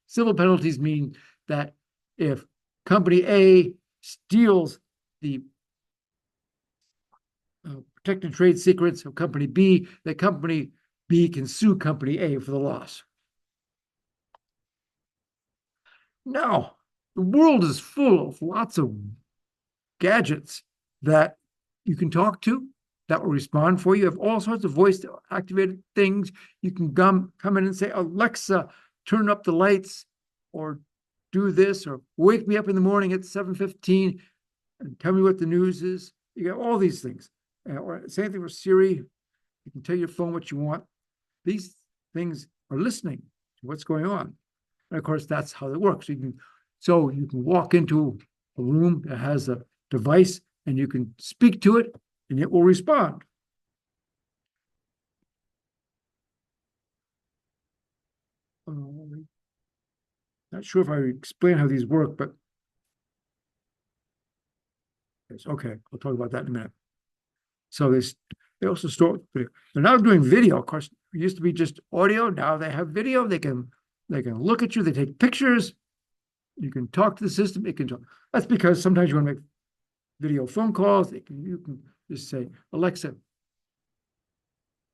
A: Civil penalties mean that if company A steals the protected trade secrets of company B, that company B can sue company A for the loss. Now, the world is full of lots of gadgets that you can talk to that will respond for you. You have all sorts of voice-activated things. You can come in and say, Alexa, turn up the lights, or do this, or wake me up in the morning at 7:15 and tell me what the news is. You got all these things. Or same thing with Siri. You can tell your phone what you want. These things are listening to what's going on. And of course, that's how it works. So you can walk into a room that has a device and you can speak to it and it will respond. Not sure if I explain how these work, but okay, I'll talk about that in a minute. So they also store video. They're now doing video. Of course, it used to be just audio. Now they have video. They can look at you. They take pictures. You can talk to the system. It can talk. That's because sometimes you want to make video phone calls. You can just say, Alexa,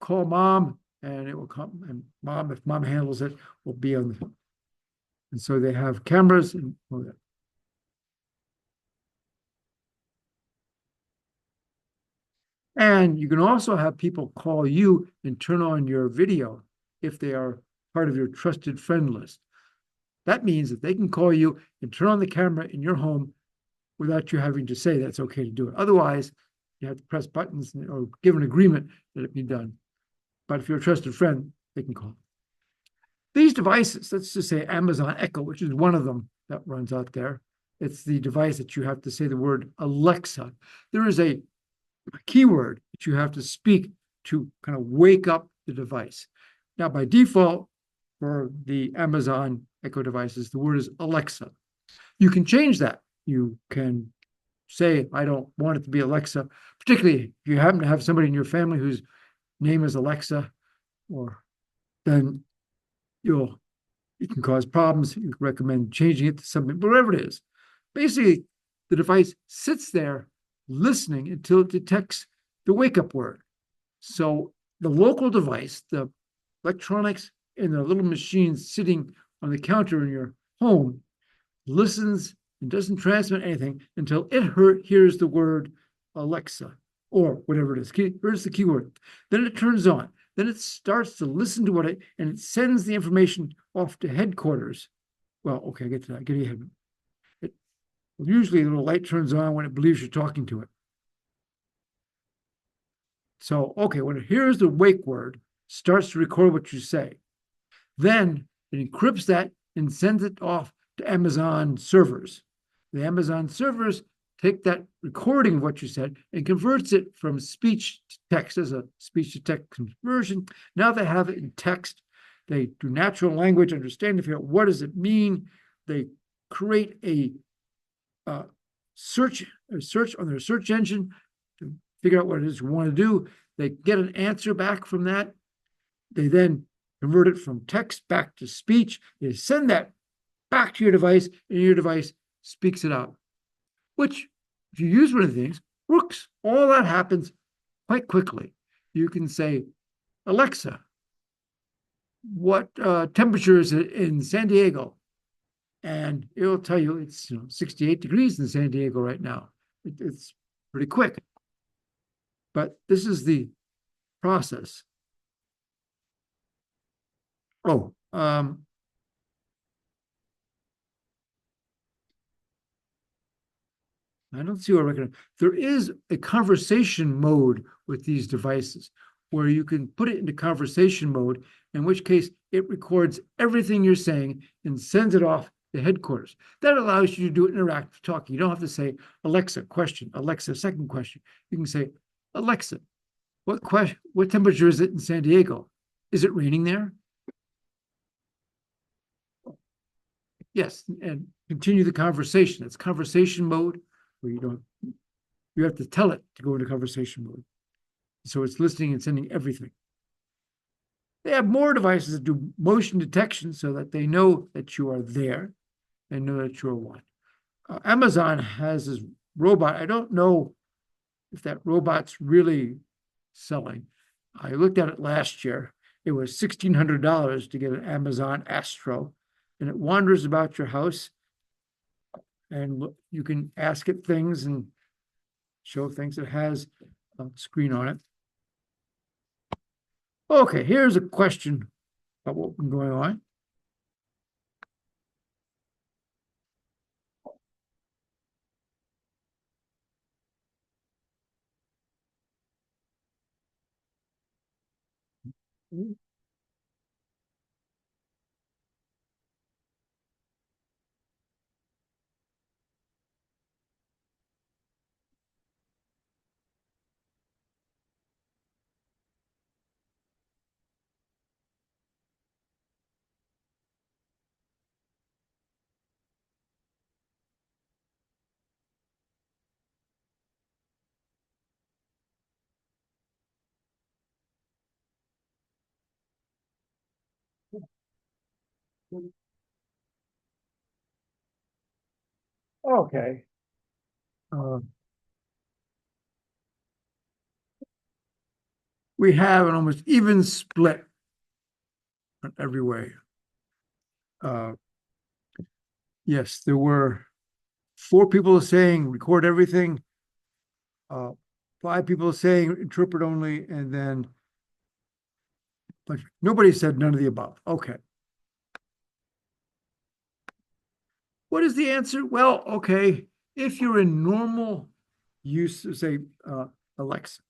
A: call mom, and it will come. And mom, if mom handles it, will be on the phone. And so they have cameras and all that. And you can also have people call you and turn on your video if they are part of your trusted friend list. That means that they can call you and turn on the camera in your home without you having to say that's okay to do it. Otherwise, you have to press buttons or give an agreement that it be done. But if you're a trusted friend, they can call. These devices, let's just say Amazon Echo, which is one of them that runs out there. It's the device that you have to say the word Alexa. There is a keyword that you have to speak to kind of wake up the device. Now, by default, for the Amazon Echo devices, the word is Alexa. You can change that. You can say, I don't want it to be Alexa, particularly if you happen to have somebody in your family whose name is Alexa, or then it can cause problems. You can recommend changing it to something, but whatever it is. Basically, the device sits there listening until it detects the wake-up word. So the local device, the electronics in the little machines sitting on the counter in your home, listens and doesn't transmit anything until it hears the word Alexa or whatever it is. Here's the keyword. Then it turns on. Then it starts to listen to and it sends the information off to headquarters. Well, okay, I get to that. Get ahead. Usually a little light turns on when it believes you're talking to it. So, okay, when it hears the wake word, starts to record what you say. Then it encrypts that and sends it off to Amazon servers. The Amazon servers take that recording of what you said and converts it from speech to text as a speech to text conversion. Now they have it in text. They do natural language understanding, figure out what does it mean. They create a search on their search engine to figure out what it is you want to do. They get an answer back from that. They then convert it from text back to speech. They send that back to your device, and your device speaks it out, which, if you use one of the things, works. All that happens quite quickly. You can say, Alexa, what temperature is it in San Diego? And it'll tell you it's 68 degrees in San Diego right now. It's pretty quick. But this is the process. Oh, I don't see what I recommend. There is a conversation mode with these devices where you can put it into conversation mode, in which case it records everything you're saying and sends it off to headquarters. That allows you to do interactive talking. You don't have to say, Alexa, question, Alexa, second question. You can say, Alexa, what temperature is it in San Diego? Is it raining there? Yes, and continue the conversation. It's conversation mode where you have to tell it to go into conversation mode. So it's listening and sending everything. They have more devices that do motion detection so that they know that you are there and know that you're one. Amazon has this robot. I don't know if that robot's really selling. I looked at it last year. It was $1,600 to get an Amazon Astro, and it wanders about your house, and you can ask it things and show things. It has a screen on it. Okay, here's a question about what's been going on. Okay. We have an almost even split every way. Yes, there were 4 people saying record everything, 5 people saying interpret only, and then but nobody said none of the above. Okay. What is the answer? Well, okay, if you're in normal use, say Alexa,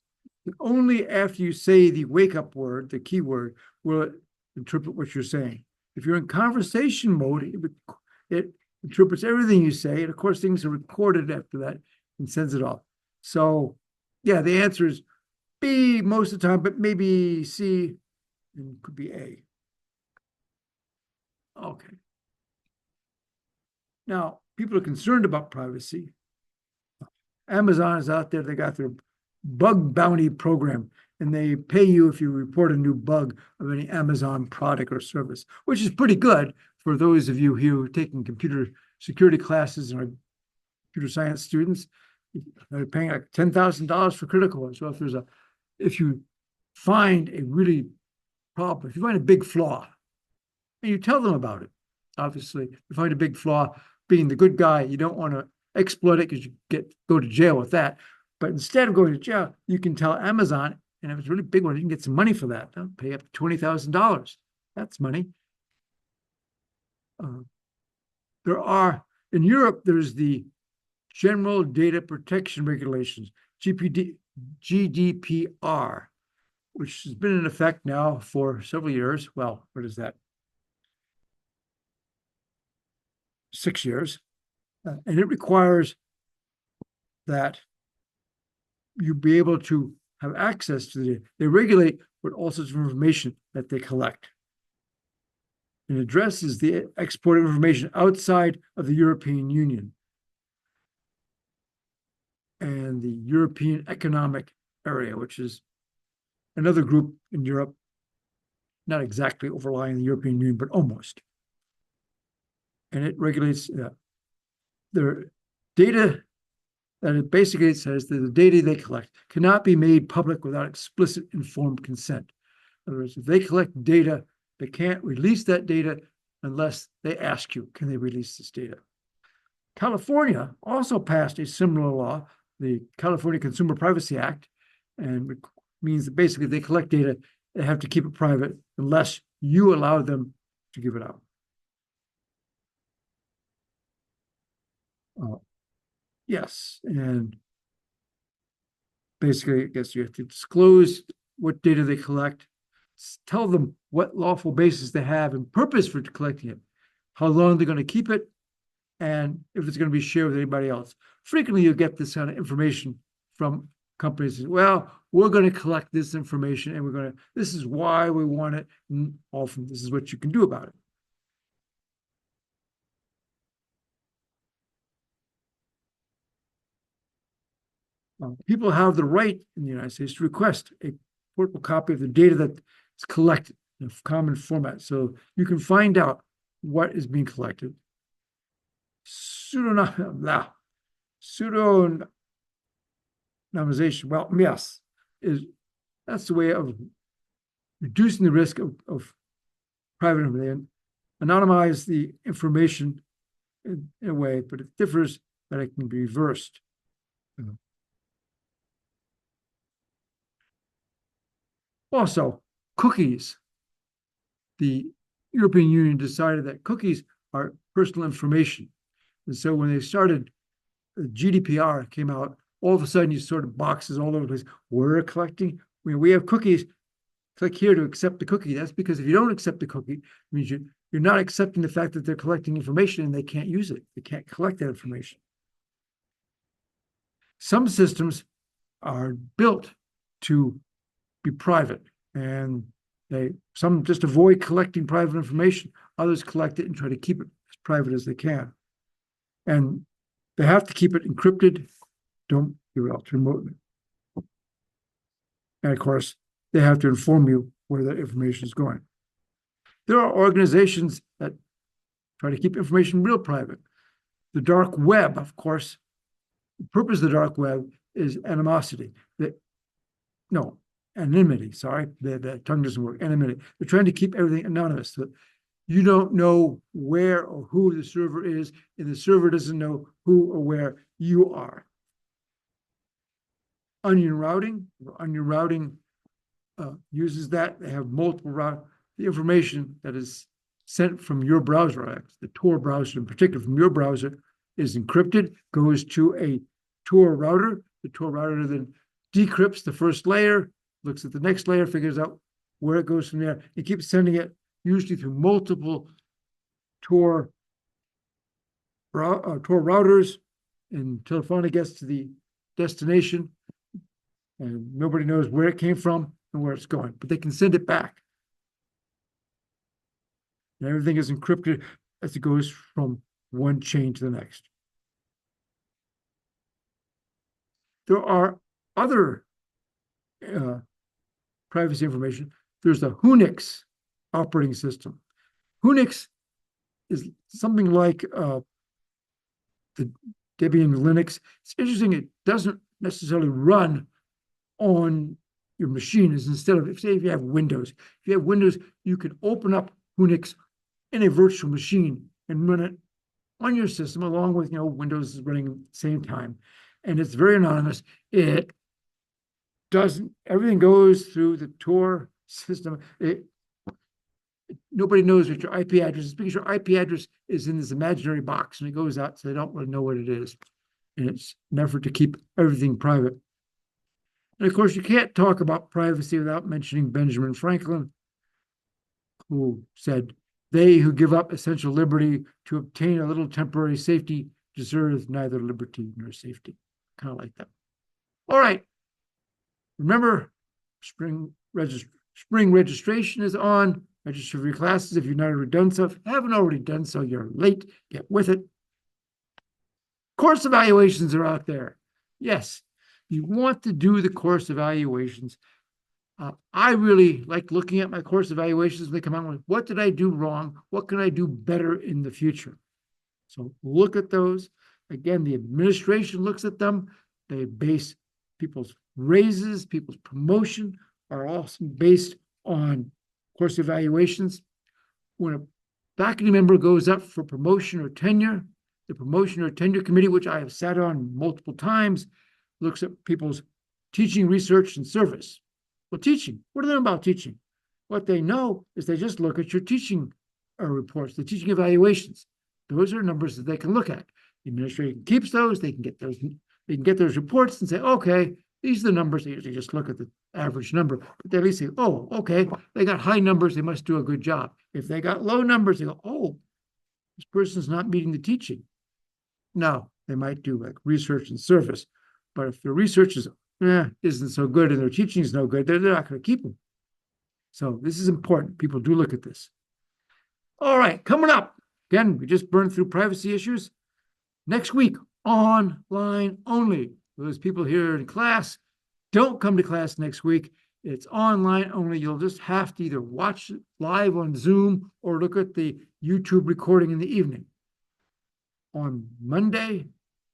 A: only after you say the wake up word, the keyword, will it interpret what you're saying. If you're in conversation mode, it interprets everything you say, and of course, things are recorded after that and sends it off. So, yeah, the answer is B most of the time, but maybe C and could be A. Okay. Now, people are concerned about privacy. Amazon is out there, they got their bug bounty program, and they pay you if you report a new bug of any Amazon product or service, which is pretty good for those of you here who are taking computer security classes and are computer science students. They're paying like $10,000 for critical. So if you find a really problem, if you find a big flaw, and you tell them about it, obviously, you find a big flaw, being the good guy, you don't want to exploit it because you go to jail with that. But instead of going to jail, you can tell Amazon, and if it's a really big one, you can get some money for that. They'll pay up to $20,000. That's money. In Europe, there's the General Data Protection Regulations, GDPR, which has been in effect now for several years. Well, what is that? 6 years. And it requires that you be able to have access to the data. They regulate what all sorts of information that they collect. It addresses the export of information outside of the European Union and the European Economic Area, which is another group in Europe, not exactly overlying the European Union, but almost. And it regulates their data, that it basically says that the data they collect cannot be made public without explicit informed consent. In other words, if they collect data, they can't release that data unless they ask you, can they release this data? California also passed a similar law, the California Consumer Privacy Act, and it means that basically they collect data, they have to keep it private unless you allow them to give it out. Yes, and basically, I guess you have to disclose what data they collect, tell them what lawful basis they have and purpose for collecting it, how long they're going to keep it, and if it's going to be shared with anybody else. Frequently, you get this kind of information from companies. Well, we're going to collect this information, and this is why we want it, and often this is what you can do about it. People have the right in the United States to request a portable copy of the data that is collected in a common format, so you can find out what is being collected. Pseudonymization, well, yes, that's the way of reducing the risk of private information. Anonymize the information in a way, but it differs that it can be reversed. Also, cookies. The European Union decided that cookies are personal information. And so when they started, the GDPR came out, all of a sudden you sort of boxes all over the place. We're collecting, we have cookies. Click here to accept the cookie. That's because if you don't accept the cookie, it means you're not accepting the fact that they're collecting information and they can't use it. They can't collect that information. Some systems are built to be private, and some just avoid collecting private information. Others collect it and try to keep it as private as they can. And they have to keep it encrypted. Don't give it out remotely. And of course, they have to inform you where that information is going. There are organizations that try to keep information real private. The dark web, of course, the purpose of the dark web is anonymity, sorry, the tongue doesn't work, anonymity. They're trying to keep everything anonymous. So you don't know where or who the server is, and the server doesn't know who or where you are. Onion routing uses that. They have multiple routes. The information that is sent from your browser, the Tor browser in particular, from your browser, is encrypted, goes to a Tor router. The Tor router then decrypts the first layer, looks at the next layer, figures out where it goes from there. It keeps sending it usually through multiple Tor routers until it finally gets to the destination, and nobody knows where it came from and where it's going, but they can send it back. And everything is encrypted as it goes from one chain to the next. There are other privacy information. There's the Unix operating system. Unix is something like the Debian Linux. It's interesting, it doesn't necessarily run on your machine. Is instead of, say, if you have Windows, you can open up Unix in a virtual machine and run it on your system along with, Windows is running at the same time. And it's very anonymous. It doesn't, everything goes through the Tor system. Nobody knows what your IP address is because your IP address is in this imaginary box and it goes out, so they don't really know what it is. And it's an effort to keep everything private. And of course, you can't talk about privacy without mentioning Benjamin Franklin, who said, "They who give up essential liberty to obtain a little temporary safety deserve neither liberty nor safety." Kind of like that. All right. Remember, spring registration is on. Register for your classes if you've not already done so. If you haven't already done so, you're late. Get with it. Course evaluations are out there. Yes, you want to do the course evaluations. I really like looking at my course evaluations when they come out with, what did I do wrong? What can I do better in the future? So look at those. Again, the administration looks at them. They base people's raises, people's promotion are also based on course evaluations. When a faculty member goes up for promotion or tenure, the promotion or tenure committee, which I have sat on multiple times, looks at people's teaching, research, and service. Well, teaching, what do they know about teaching? What they know is they just look at your teaching reports, the teaching evaluations. Those are numbers that they can look at. The administration keeps those, they can get those reports and say, okay, these are the numbers. They usually just look at the average number, but they at least say, oh, okay, they got high numbers, they must do a good job. If they got low numbers, they go, oh, this person's not meeting the teaching. No, they might do like research and service, but if their research isn't so good and their teaching is no good, they're not going to keep them. So this is important. People do look at this. All right, coming up. Again, we just burned through privacy issues. Next week, online only. Those people here in class, don't come to class next week. It's online only. You'll just have to either watch it live on Zoom or look at the YouTube recording in the evening. On Monday,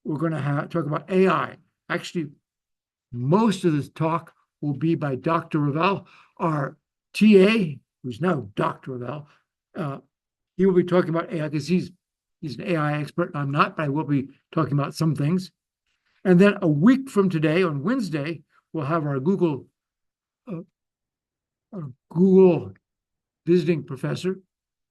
A: we're going to talk about AI. Actually, most of this talk will be by Dr. Ravel, our TA, who's now Dr. Ravel. He will be talking about AI because he's an AI expert. I'm not, but I will be talking about some things. And then a week from today, on Wednesday, we'll have our Google visiting professor,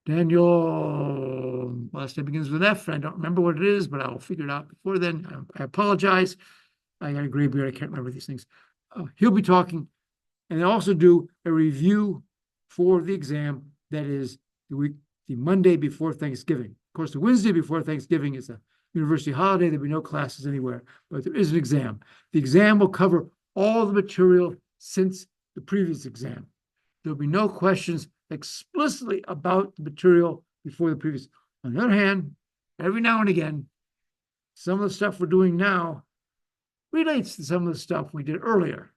A: Daniel, last name begins with F. I don't remember what it is, but I'll figure it out before then. I apologize. I got a gray beard. I can't remember these things. He'll be talking and also do a review for the exam that is the Monday before Thanksgiving. Of course, the Wednesday before Thanksgiving is a university holiday. There'll be no classes anywhere, but there is an exam. The exam will cover all the material since the previous exam. There'll be no questions explicitly about the material before the previous. On the other hand, every now and again, some of the stuff we're doing now relates to some of the stuff we did earlier.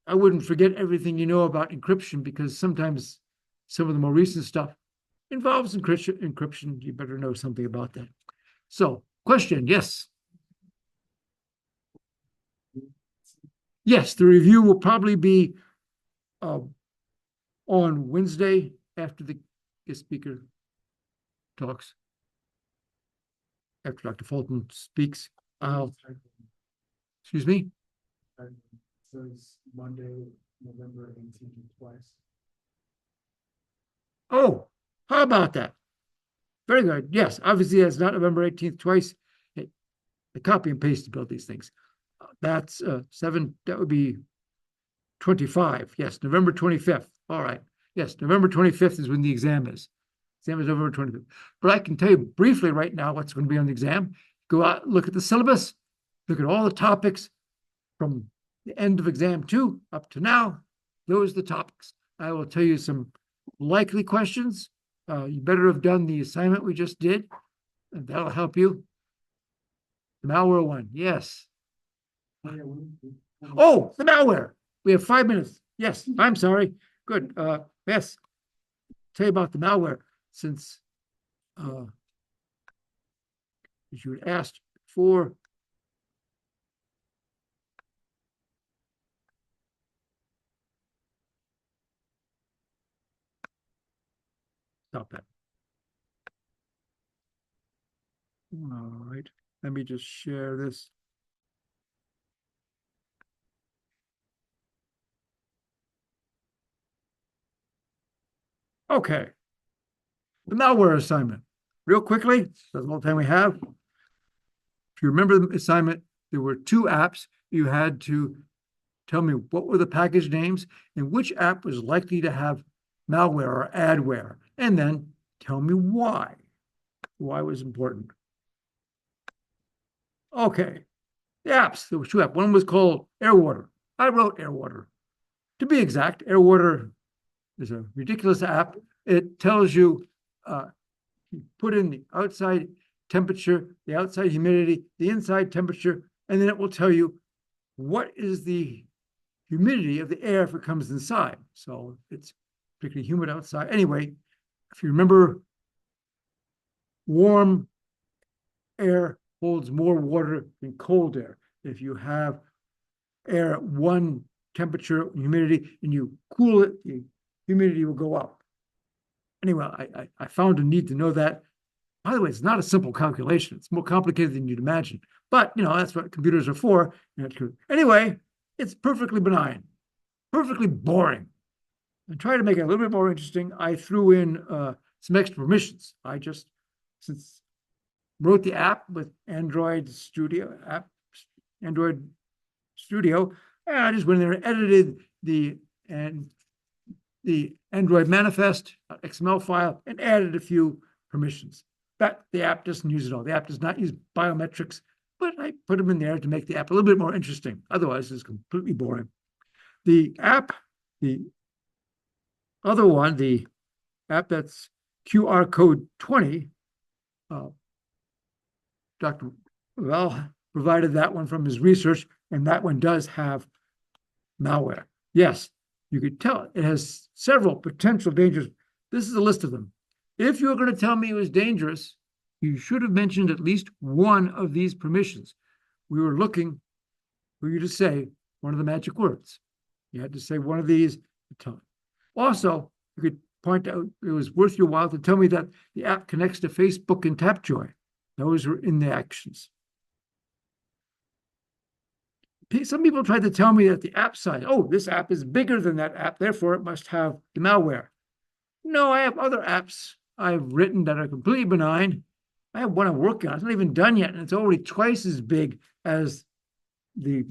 A: I wouldn't forget everything you know about encryption because sometimes some of the more recent stuff involves encryption. You better know something about that. So, question, yes. Yes, the review will probably be on Wednesday after the guest speaker talks. After Dr. Fulton speaks, excuse me?
B: It says Monday, November 18th twice.
A: Oh, how about that? Very good. Yes, obviously that's not November 18th twice. The copy and paste to build these things. That's 7, that would be 25. Yes, November 25th. All right. Yes, November 25th is when the exam is. Exam is November 25th. But I can tell you briefly right now what's going to be on the exam. Go out, look at the syllabus, look at all the topics from the end of exam 2 up to now. Those are the topics. I will tell you some likely questions. You better have done the assignment we just did, and that'll help you. The malware one, yes. Oh, the malware. We have 5 minutes. Yes, I'm sorry. Good. Yes. Tell you about the malware since as you had asked before. Stop that. All right. Let me just share this. Okay. The malware assignment. Real quickly, that's all the time we have. If you remember the assignment, there were 2 apps. You had to tell me what were the package names and which app was likely to have malware or adware, and then tell me why. Why was important. Okay. The apps, there were 2 apps. One was called Airwater. I wrote Airwater. To be exact, Airwater is a ridiculous app. It tells you, you put in the outside temperature, the outside humidity, the inside temperature, and then it will tell you what is the humidity of the air if it comes inside. So it's particularly humid outside. Anyway, if you remember, warm air holds more water than cold air. If you have air at one temperature, humidity, and you cool it, the humidity will go up. Anyway, I found a need to know that. By the way, it's not a simple calculation. It's more complicated than you'd imagine. But, that's what computers are for. Anyway, it's perfectly benign, perfectly boring. And try to make it a little bit more interesting, I threw in some extra permissions. I just, since wrote the app with Android Studio, and I just went in there and edited the Android manifest XML file and added a few permissions. But the app doesn't use it all. The app does not use biometrics, but I put them in there to make the app a little bit more interesting. Otherwise, it's completely boring. The app, the other one, the app that's QR code 20, Dr. Well provided that one from his research, and that one does have malware. Yes, you could tell it has several potential dangers. This is a list of them. If you're going to tell me it was dangerous, you should have mentioned at least one of these permissions. We were looking for you to say one of the magic words. You had to say one of these at a time. Also, you could point out it was worth your while to tell me that the app connects to Facebook and Tapjoy. Those were in the actions. Some people tried to tell me that the app size, this app is bigger than that app, therefore it must have the malware. No, I have other apps I've written that are completely benign. I have one I'm working on. It's not even done yet, and it's already twice as big as the